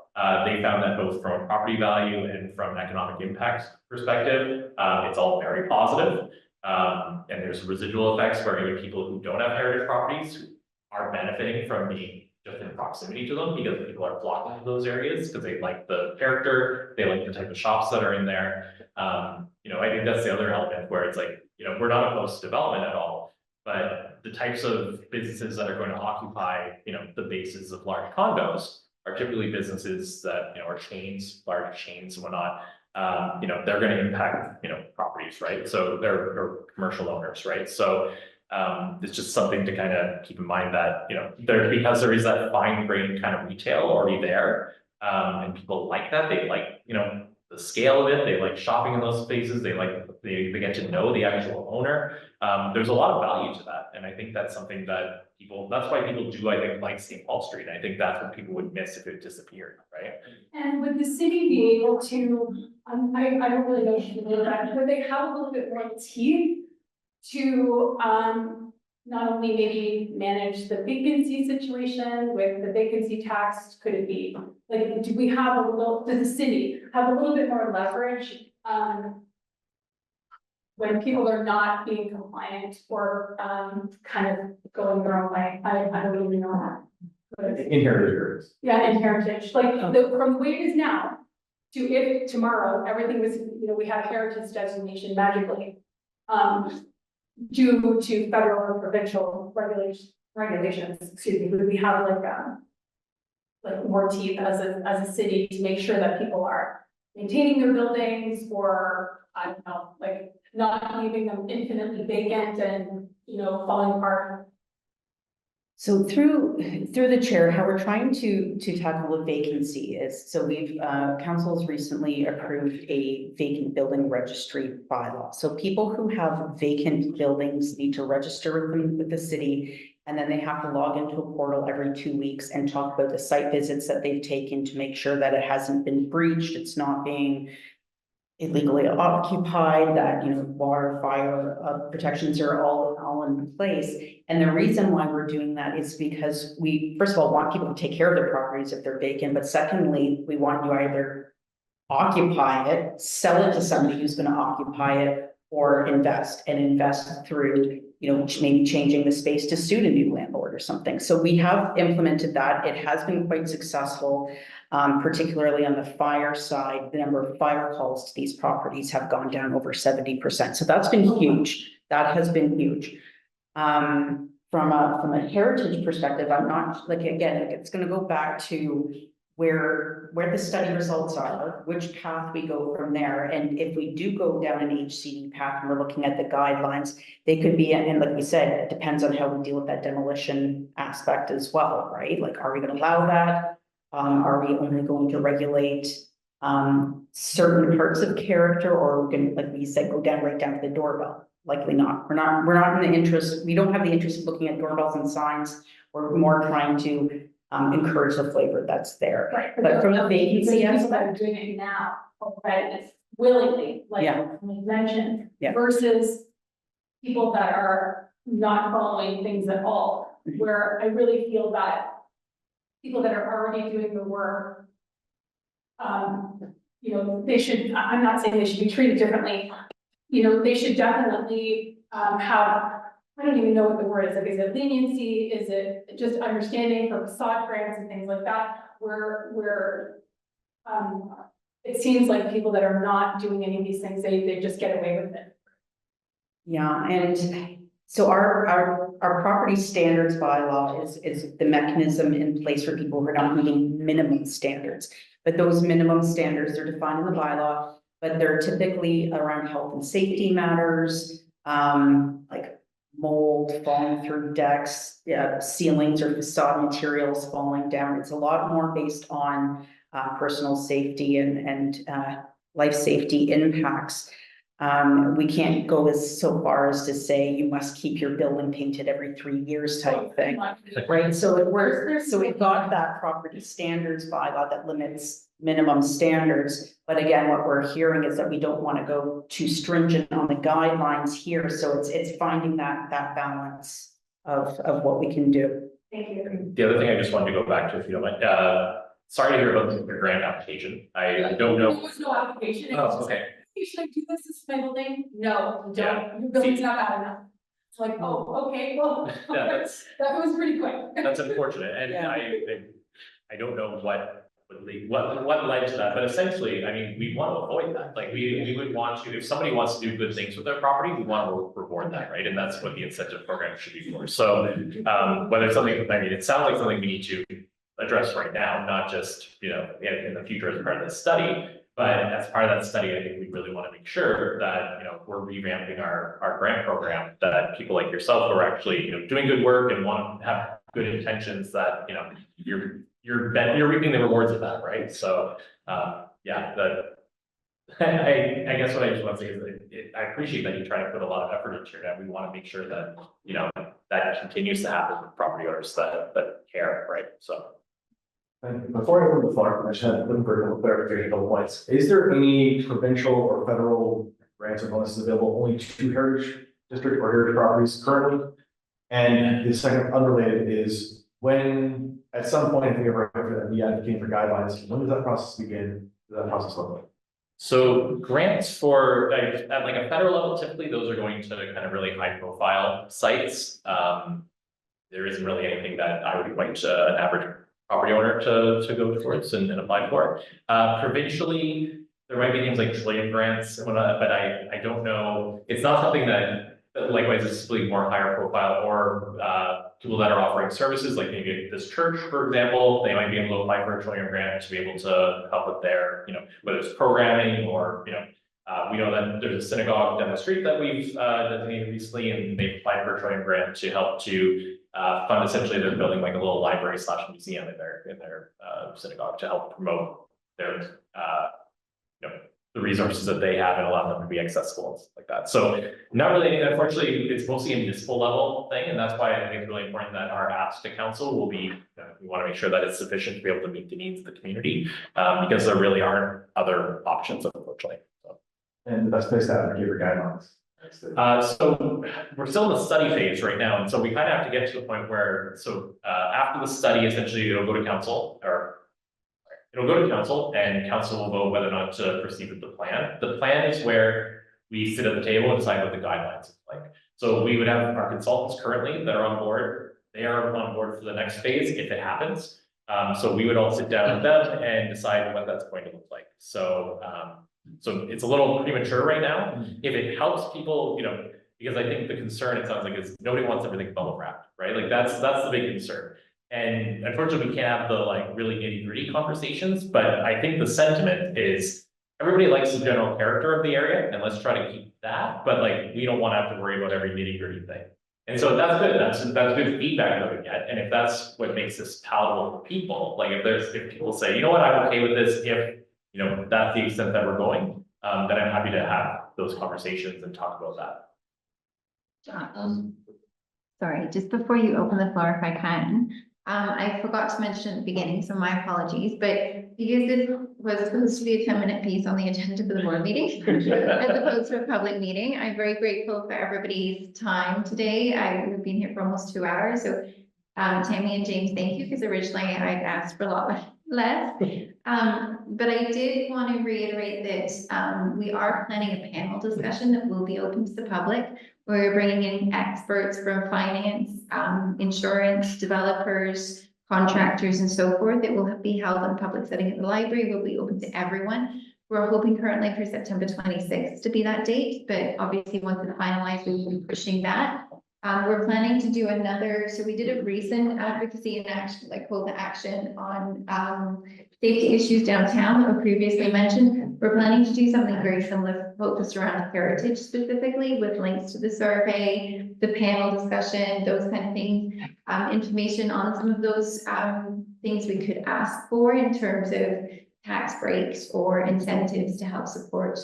They found that both from a property value and from an economic impact perspective, it's all very positive. And there's residual effects where even people who don't have heritage properties are benefiting from being just in proximity to them, because people are flocking to those areas because they like the character, they like the type of shops that are in there. I think that's the other element where it's like, we're not opposed to development at all, but the types of businesses that are going to occupy, the bases of large condos are typically businesses that, are chains, large chains and whatnot. They're going to impact, properties, right? So they're commercial owners, right? So it's just something to kind of keep in mind that, because there is that fine grained kind of retail already there, and people like that, they like, the scale of it, they like shopping in those spaces, they get to know the actual owner. There's a lot of value to that. And I think that's something that that's why people do, I think, like St. Paul Street. And I think that's what people would miss if it disappeared, right? And would the city be able to, I don't really know if you know that, would they have a little bit more teeth to not only maybe manage the vacancy situation with the vacancy tax? Could it be, like, does the city have a little bit more leverage when people are not being compliant or kind of going their own way? I don't really know that. In heritage areas. Yeah, in heritage, like from the way it is now, if tomorrow, everything was, we have heritage designation magically, due to federal or provincial regulations, excuse me, would we have like more teeth as a city to make sure that people are maintaining their buildings, or I don't know, like not leaving them infinitely vacant and, falling apart? So through the chair, how we're trying to tackle the vacancy is, so we've, council's recently approved a vacant building registry bylaw. So people who have vacant buildings need to register with the city, and then they have to log into a portal every 2 weeks and talk about the site visits that they've taken to make sure that it hasn't been breached, it's not being illegally occupied, that, water, fire, protections are all in place. And the reason why we're doing that is because we, first of all, want people to take care of their properties if they're vacant, but secondly, we want you either occupy it, sell it to somebody who's gonna occupy it, or invest through, maybe changing the space to suit a new landlord or something. So we have implemented that. It has been quite successful, particularly on the fire side. The number of fire calls to these properties have gone down over 70%. So that's been huge. That has been huge. From a heritage perspective, I'm not, it's gonna go back to where the study results are, which path we go from there. And if we do go down an HCD path and we're looking at the guidelines, they could be, and like we said, it depends on how we deal with that demolition aspect as well, right? Like, are we gonna allow that? Are we only going to regulate certain parts of character, or are we gonna, like we said, go right down to the doorbell? Likely not. We're not in the interest, we don't have the interest of looking at doorbells and signs. We're more trying to encourage the flavor that's there. Right. But from the vacancy people that are aspect, doing it now, right, it's willingly, like we mentioned, versus people that are not following things at all, where I really feel that people that are already doing the work, they should, I'm not saying they should be treated differently, they should definitely have, I don't even know what the word is, like, is it leniency, is it just understanding for facade grants and things like that, where it seems like people that are not doing any of these things, they just get away with it. yeah, and so our property standards bylaw is the mechanism in place for people who are not meeting minimum standards. But those minimum standards are defined in the bylaw, but they're typically around health and safety matters, like mold falling through decks, ceilings or facade materials falling down. It's a lot more based on personal safety and life safety impacts. We can't go so far as to say you must keep your building painted every 3 years type thing, right? So we've got that property standards bylaw that limits minimum standards. But again, what we're hearing is that we don't want to go too stringent on the guidelines here. So it's finding that balance of what we can do. Thank you. The other thing I just wanted to go back to, if you don't mind, sorry to hear about your grant application. I don't know. There was no application. It was Oh, just okay. hey, should I do this? This is my building? No, don't. Yeah. Your building's not bad enough. It's like, oh, okay, well, Yeah, that was pretty quick. That's unfortunate, and Yeah. I don't know what led to that, but essentially, I mean, we want to avoid that. Like, we would want to, if somebody wants to do good things with their property, we want to reward that, right? And that's what the incentive program should be for. So, whether it's something, I mean, it sounds like something we need to address right now, not just, in the future as part of this study. But as part of that study, I think we really want to make sure that, we're revamping our grant program, that people like yourself who are actually, doing good work and want to have good intentions, that, you're reaping the rewards of that, right? So, I guess what I just want to say is that I appreciate that you try to put a lot of effort into that. We want to make sure that, that continues to happen with property owners that care, right? So. And before I move the floor, I just had a little clarification, a couple points. Is there any provincial or federal grants or bonuses available only to heritage district or heritage properties currently? And the second unrelated is, when, at some point, if we ever have to be advocating for guidelines, when does that process begin? Does that process look like? So grants for, at like a federal level, typically those are going to kind of really high profile sites. There isn't really anything that I would equate to an average property owner to go towards and apply for. Provincially, there might be things like trillion grants and whatnot, but I don't know, it's not something that likewise is simply more higher profile or people that are offering services, like maybe this church, for example, they might be able to apply for a trillion grant to be able to help with their, whether it's programming or, we know that there's a synagogue down the street that we've designated recently, and they've applied for a trillion grant to help to fund essentially they're building like a little library / museum in their synagogue to help promote their the resources that they have and allow them to be accessible and stuff like that. So not really anything, unfortunately, it's mostly a municipal level thing, and that's why I think it's really important that our ask to council will be, we want to make sure that it's sufficient to be able to meet the needs of the community, because there really aren't other options, unfortunately. So. And the best place to advocate for guidelines. So we're still in the study phase right now, and so we kind of have to get to the point where, after the study, essentially it'll go to council, and council will vote whether or not to proceed with the plan. The plan is where we sit at the table and decide what the guidelines look like. So we would have our consultants currently that are on board. They are on board for the next phase if it happens. So we would all sit down with them and decide what that's going to look like. So it's a little premature right now. If it helps people, because I think the concern, it sounds like, is nobody wants everything bubble wrapped, right? Like that's the big concern. And unfortunately, we can't have the really nitty gritty conversations, but I think the sentiment is everybody likes the general character of the area, and let's try to keep that. But we don't want to have to worry about every nitty gritty thing. And so that's good. That's good feedback that we get. And if that's what makes this palatable for people, if people say, you know what, I'm okay with this, if that's the extent that we're going, then I'm happy to have those conversations and talk about that. Sorry, just before you open the floor, if I can, I forgot to mention at the beginning, so my apologies, but because this was supposed to be a 10-minute piece on the agenda for the board meeting, as opposed to a public meeting, I'm very grateful for everybody's time today. We've been here for almost 2 hours, so Tammy and James, thank you, because originally I'd asked for a lot less. But I did want to reiterate that we are planning a panel discussion that will be open to the public. We're bringing in experts from finance, insurance, developers, contractors, and so forth. It will be held in a public setting at the library. It will be open to everyone. We're hoping currently for September 26th to be that date, but obviously once it's finalized, we will be pushing that. We're planning to do another, so we did a recent advocacy and action, call to action on safety issues downtown that were previously mentioned. We're planning to do something very similar, focused around heritage specifically, with links to the survey, the panel discussion, those kind of things, information on some of those things we could ask for in terms of tax breaks or incentives to help support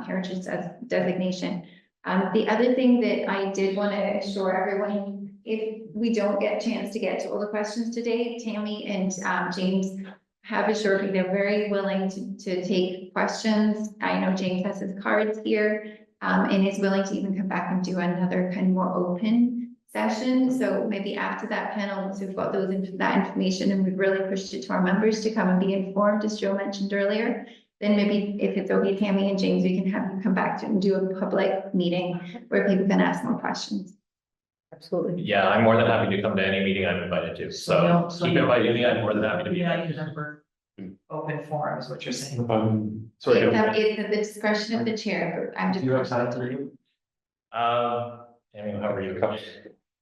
heritage as designation. The other thing that I did want to assure everyone, if we don't get a chance to get to all the questions today, Tammy and James have assured me they're very willing to take questions. I know James has his cards here and is willing to even come back and do another kind of more open session. So maybe after that panel, once we've got that information and we've really pushed it to our members to come and be informed, as Joe mentioned earlier, then maybe if it's okay, Tammy and James, we can have you come back to and do a public meeting where people can ask more questions. Absolutely. Yeah, I'm more than happy to come to any meeting I'm invited to. So keep inviting me. I'm more than happy to be there. Open forum is what you're saying. Sorry. It's at the discretion of the chair, but I'm just. Do you have time for you? However you come.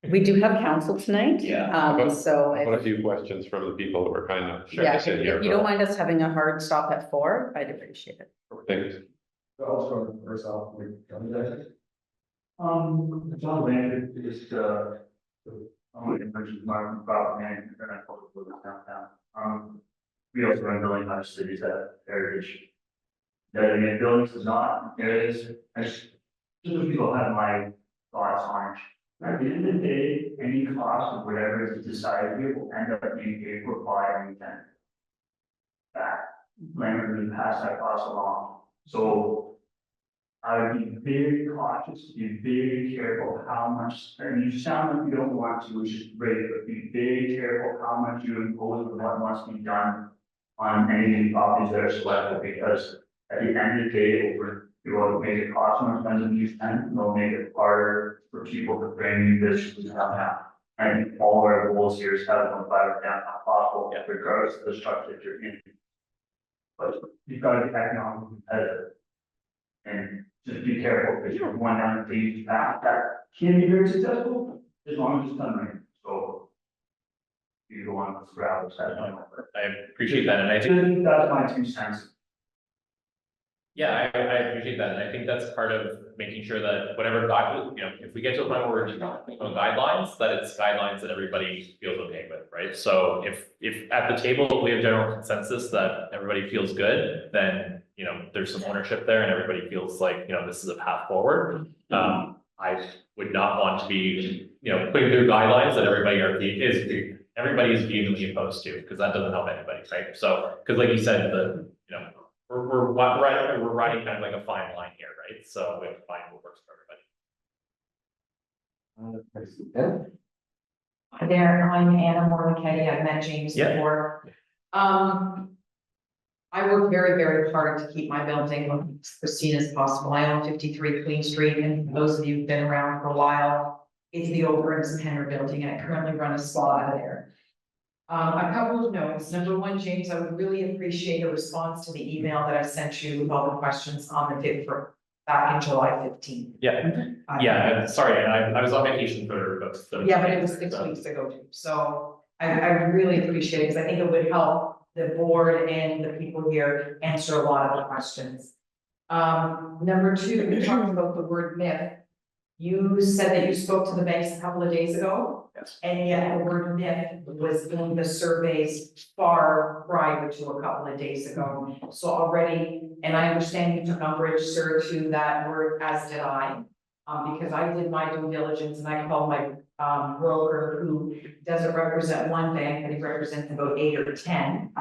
We do have council tonight. Yeah. So I've got a few questions from the people that were kind of trying yeah, to sit here. if you don't mind us having a hard stop at 4, I'd appreciate it. Thanks. I'll start first off. John Landon is, I want to mention my about management and I focus on downtown. We also run building under cities that heritage. Designated buildings is not areas, just people have my thoughts on it. At the end of the day, any cost of whatever is decided here will end up being paid for by an intent. That, Lambert will pass that cost along. So I would be very cautious, be very careful how much, and you sound like you don't want to, which is great, but be very careful how much you impose on what must be done on any of the properties that are selected, because at the end of the day, it will make it cost more expensive to use and it'll make it harder for people to bring new businesses downtown. I think all our goals here is have one fiber downtown possible, regardless of the structure that you're in. But you've got to be economically competitive. And just be careful, because you're going down the deep path that can be very successful, as long as it's done right. So. You go on with gravel, I appreciate that, and I think, that's my 2 cents. yeah, I appreciate that, and I think that's part of making sure that whatever guide, you know, if we get to a point where we're just guidelines, that it's guidelines that everybody feels okay with, right? So if at the table, we have general consensus that everybody feels good, then, you know, there's some ownership there and everybody feels like, you know, this is a path forward. I would not want to be, you know, putting through guidelines that everybody is vehemently opposed to, because that doesn't help anybody, right? So, because like you said, you know, we're riding kind of like a fine line here, right? So we have to find what works for everybody. Hi there, I'm Anna Mormicchetti. I've met James Yeah. before. I work very, very hard to keep my building looking as pristine as possible. I own 53 Queen Street, and for those of you who've been around for a while, it's the old Burns and Henry building, and I currently run a spa out of there. A couple of notes. Number one, James, I would really appreciate a response to the email that I sent you with all the questions on the 5th for back in July 15th. Yeah, sorry, and I was on vacation for those. Yeah, but it was 6 weeks ago too. So I really appreciate it, because I think it would help the board and the people here answer a lot of the questions. Number two, we talked about the word myth. You said that you spoke to the banks a couple of days ago. Yes. And yet the word myth was in the surveys far prior to a couple of days ago. So already, and I understand you took umbrage, sir, to that word, as did I. Because I did my due diligence and I called my broker, who doesn't represent one bank, but he represents about 8 or 10.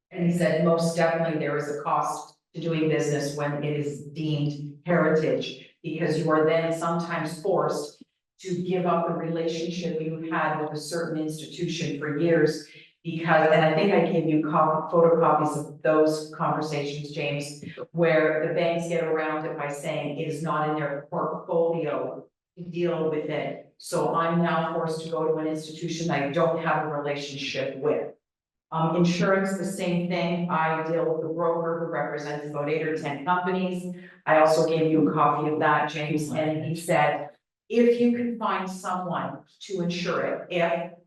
And he said, most definitely there is a cost to doing business when it is deemed heritage, because you are then sometimes forced to give up a relationship you had with a certain institution for years. Because, and I think I gave you photocopies of those conversations, James, where the banks get around it by saying it is not in their portfolio to deal with it. So I'm now forced to go to an institution I don't have a relationship with. Insurance, the same thing. I deal with a broker who represents about 8 or 10 companies. I also gave you a copy of that, James, and he said, if you can find someone to insure it,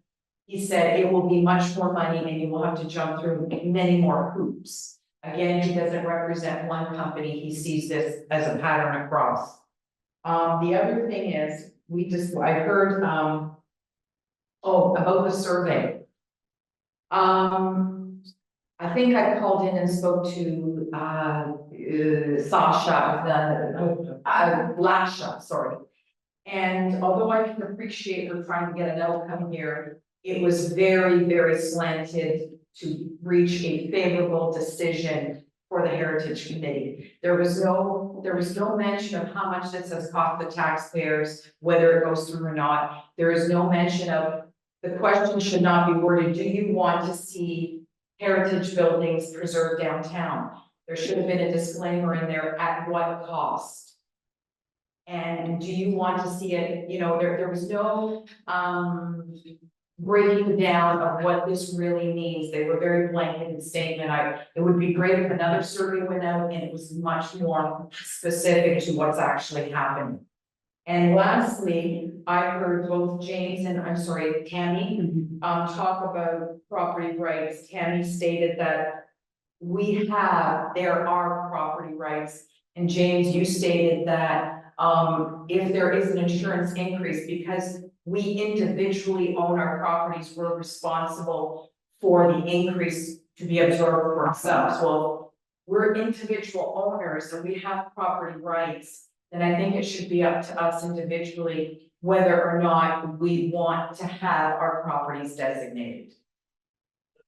he said it will be much more money and you will have to jump through many more hoops. Again, he doesn't represent one company. He sees this as a pattern across. The other thing is, I heard, about the survey. I think I called in and spoke to, Sasha, Lasha, sorry. And although I can appreciate we're trying to get an outcome here, it was very, very slanted to reach a favorable decision for the Heritage Committee. There was no mention of how much this has cost the taxpayers, whether it goes through or not. There is no mention of, the question should not be worded, do you want to see heritage buildings preserved downtown? There should have been a disclaimer in there, at what cost? And do you want to see it, you know, there was no breaking down of what this really means. They were very blanket statement. It would be great if another survey went out and it was much more specific to what's actually happening. And lastly, I heard both James and, Tammy, talk about property rights. Tammy stated that there are property rights. And James, you stated that if there is an insurance increase, because we individually own our properties, we're responsible for the increase to be absorbed for ourselves. Well, we're individual owners and we have property rights, then I think it should be up to us individually whether or not we want to have our properties designated.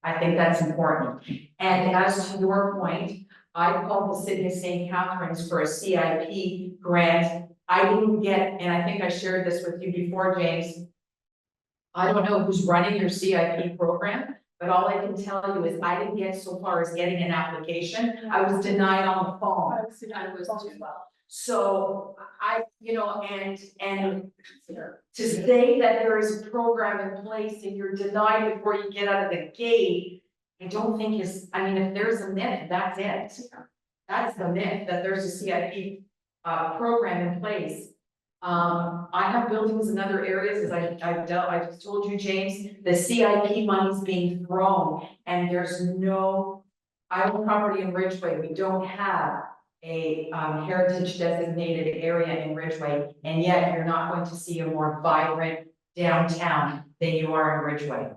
I think that's important. And as to your point, I called the city of St. Catharines for a CIP grant. I didn't get, and I think I shared this with you before, James. I don't know who's running your CIP program, but all I can tell you is I didn't get so far as getting an application. I was denied on the phone. I was denied as well. So and to say that there is a program in place and you're denied before you get out of the gate, I don't think is, I mean, if there's a myth, that's it. That's the myth, that there's a CIP program in place. I have buildings in other areas, as I just told you, James, the CIP money's being thrown, and there's no, I own property in Ridgeway, we don't have a heritage designated area in Ridgeway, and yet you're not going to see a more vibrant downtown than you are in Ridgeway.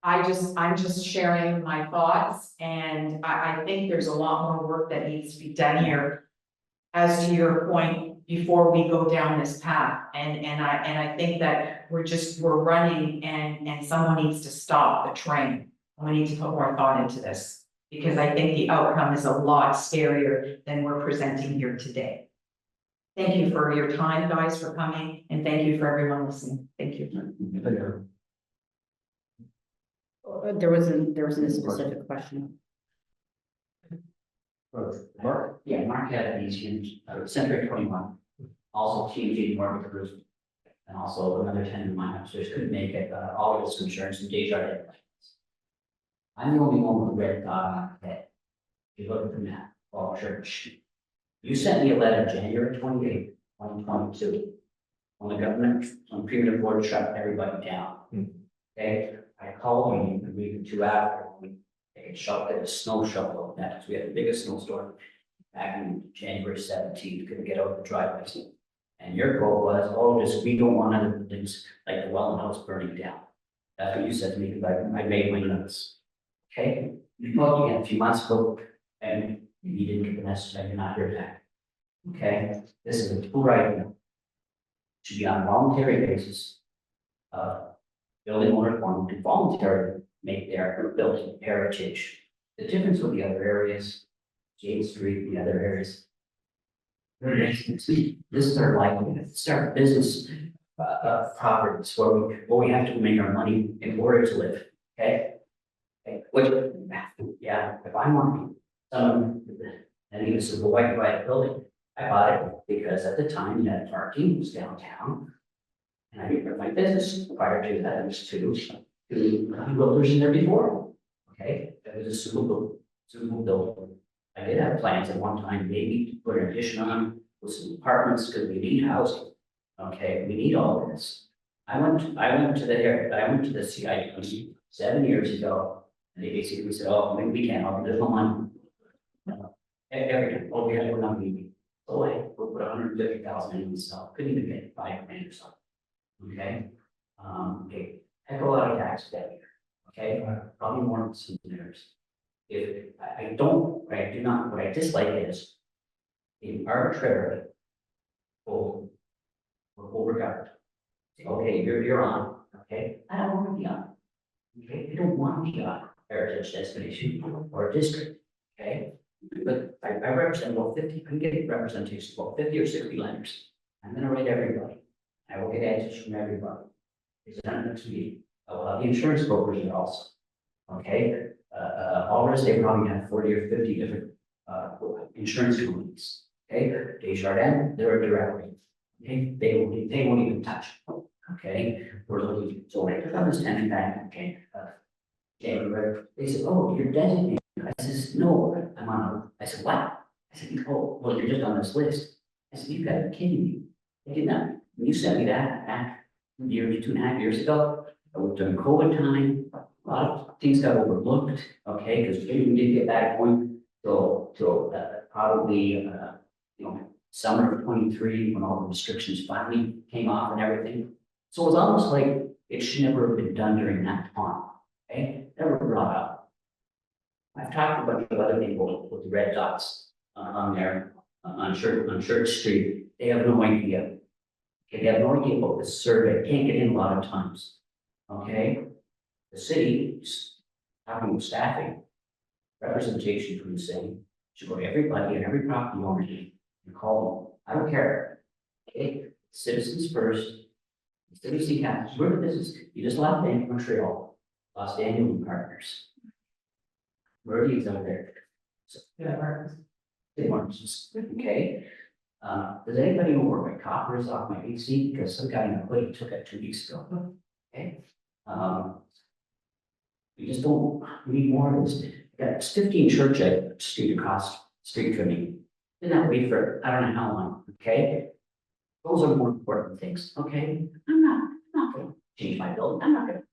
I'm just sharing my thoughts, and I think there's a lot more work that needs to be done here. As to your point, before we go down this path, and I think that we're running and someone needs to stop the train. We need to put more thought into this, because I think the outcome is a lot scarier than we're presenting here today. Thank you for your time, guys, for coming, and thank you for everyone listening. Thank you. There wasn't a specific question. Mark? Yeah, Mark had these units, Century 21, also TNG mortgage group. And also another tenant of mine upstairs couldn't make it, all of his insurance and Desjardins. I'm the only one with red dot on my head. If you look at the map, Fall Church. You sent me a letter January 28th, 2022. On the government, on premium board shut everybody down. Okay, I called him a week or two after, they could get a snow shovel next, we had the biggest snowstorm back in January 17th, couldn't get out the driveways. And your quote was, oh, we don't want other things like the well and house burning down. That's what you said to me, because I made my notes. Okay, you called again a few months ago, and you didn't get the message, I did not hear back. Okay, this is a tool right now. Should be on a voluntary basis. Building owners want to voluntarily make their building heritage. The difference with the other areas, James Street, the other areas. This is our livelihood, it's our business properties where we have to make our money in order to live, okay? Which, yeah, if I want someone, and even so, why buy a building? I bought it because at the time, that parking was downtown. And I did my business prior to that, it was two builders in there before. Okay, that was a suitable building. I did have plans at one time, maybe to put an addition on with some apartments, because we need housing. Okay, we need all this. I went to the CIP 7 years ago, and they basically said, oh, we can't help you, there's no money. Everything, oh, we had one on meeting. So I put 150,000 in stuff, couldn't even get 5 grand or something. Okay, okay, heck of a lot of tax debt here, okay, probably more than some years. If what I dislike is in arbitrary overgoverned. Okay, you're on, okay, I don't want to be on, okay, I don't want to be on heritage destination or district, okay, but I represent about 50, I'm getting representation about 50 or 60 lenders. I'm gonna write everybody. I will get answers from everybody. It's not next week. The insurance brokers are also. Okay, all of us, they probably have 40 or 50 different insurance companies. Okay, Desjardins, they're a direct rate. Okay, they won't even touch. Okay, we're looking, so I took on this tenant back, okay, January, they said, oh, you're designated. I says, no, I'm on, I said, what? I said, oh, well, you're just on this list. I said, you gotta be kidding me. They did not. You sent me that back 2.5 years ago. I was during COVID time. A lot of things got overlooked, okay, because we didn't get that going till probably summer of 23 when all the restrictions finally came off and everything. So it was almost like it should never have been done during that time. Okay, never brought up. I've talked to a bunch of other people with the red dots on there on Church Street. They have no idea. Okay, they have no idea about this survey. Can't get in a lot of times. Okay, the city is talking about staffing, representation from the city should go to everybody and every property owner and call them. I don't care. Okay, citizens first. City council, we're the business. You just lost Bank of Montreal, lost Daniel and Partners. Meridian's out there. So, yeah, They want to just, okay. Does anybody know where my copper is off my AC? Because some guy in the hoodie took it 2 weeks ago. Okay. We just don't, we need more of this. Got 15 church at street across street from me. Did not wait for, I don't know how long, okay? Those are more important things, okay? I'm not gonna change my building. I'm not gonna,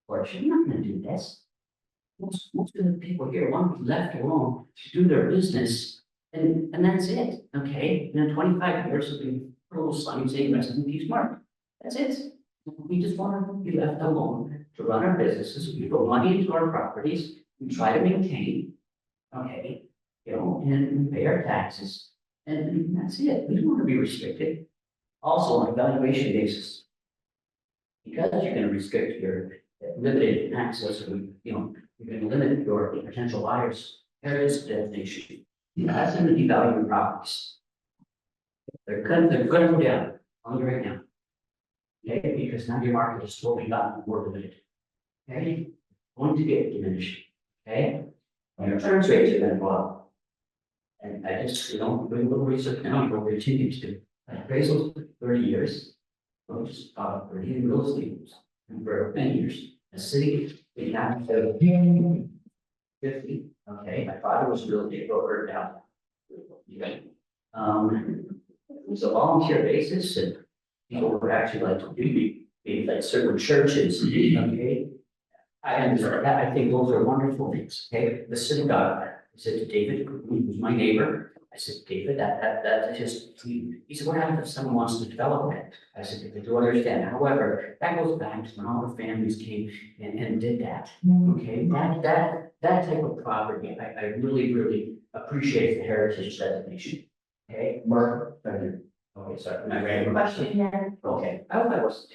I'm not gonna do this. Most of the people here want to be left alone to do their business, and that's it, okay? 25 years of being a little slimy saying rest in peace, Mark. That's it. We just want to be left alone to run our businesses. We put money into our properties. We try to maintain, okay, and pay our taxes, and that's it. We don't want to be restricted. Also, on a valuation basis, because you're going to restrict your limited access, you're going to limit your potential buyers. There is a definition. That's going to devalue your properties. They're going to go down on you right now. Okay, because now your market is slowly gotten more limited. Okay, going to get diminished. Okay, your insurance rates are going to go up. And I just, doing a little research now, we'll continue to do appraisals for 30 years. Well, just 30 in real estate and for many years. A city, we have to 50. Okay, my father was a real estate broker down. Okay. It was a volunteer basis, and people would actually like to be like certain churches. Okay. I think those are wonderful things. Okay, the synagogue. I said to David, who was my neighbor, I said, David, that just, he said, what happens if someone wants to develop it? I said, I do understand. However, that goes back to when all the families came and did that. Okay, that type of property, I really, really appreciate the heritage designation. Okay, Mark, thank you. Okay, sorry, my random question here. Okay, I hope I wasn't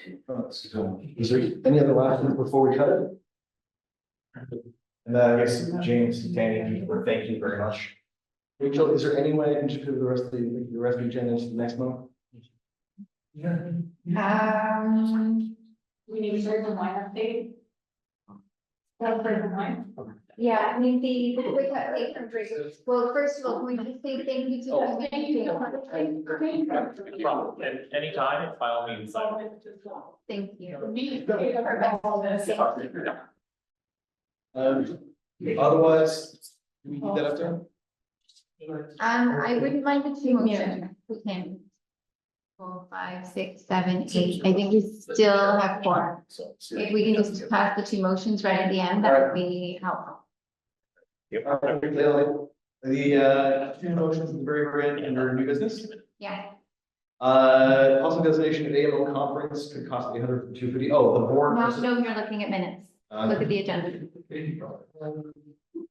too. Is there any other last ones before we cut it? And I guess James, Danny, thank you very much. Rachel, is there any way I can just do the rest of the rest of the agenda into the next month? We need to start the line update. That's for the line. Yeah, I mean, the quick update from Drake. Well, first of all, can we just say thank you to. Thank you so much. No problem. Anytime, by all means. Thank you. Otherwise, do we need that up there? I wouldn't mind the two motions. We can. 4, 5, 6, 7, 8. I think we still have 4. If we can just pass the two motions right at the end, that would be helpful. The two motions at the very end under new business. Yeah. Also designation of AMO conference could cost $800-$250. Oh, the board. No, you're looking at minutes. Look at the agenda.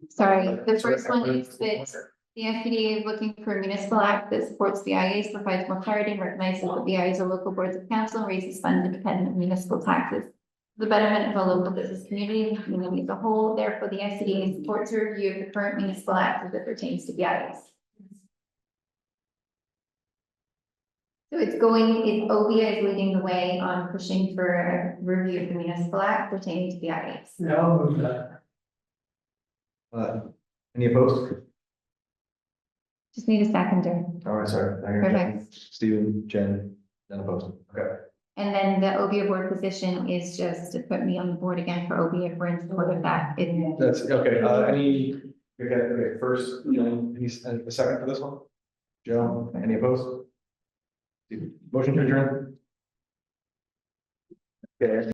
Sorry, the first one is that the SCDA is looking for a municipal act that supports the IAs, provides more clarity, and recognizes that the IAs are local boards of council, and raises funds independent of municipal taxes. The betterment of a local business community and community as a whole, therefore the SCDA supports a review of the current municipal act as it pertains to the IAs. So OBIA is leading the way on pushing for a review of the municipal act pertaining to the IAs. No, Any opposed? Just need a seconder. All right, sorry. Perfect. Stephen, Jen, none opposed. Okay. And then the OBIA board position is just to put me on the board again for OBIA for in support of that. That's okay. Okay, first, a second for this one? Joe, any opposed? Motion to adjourn? Okay.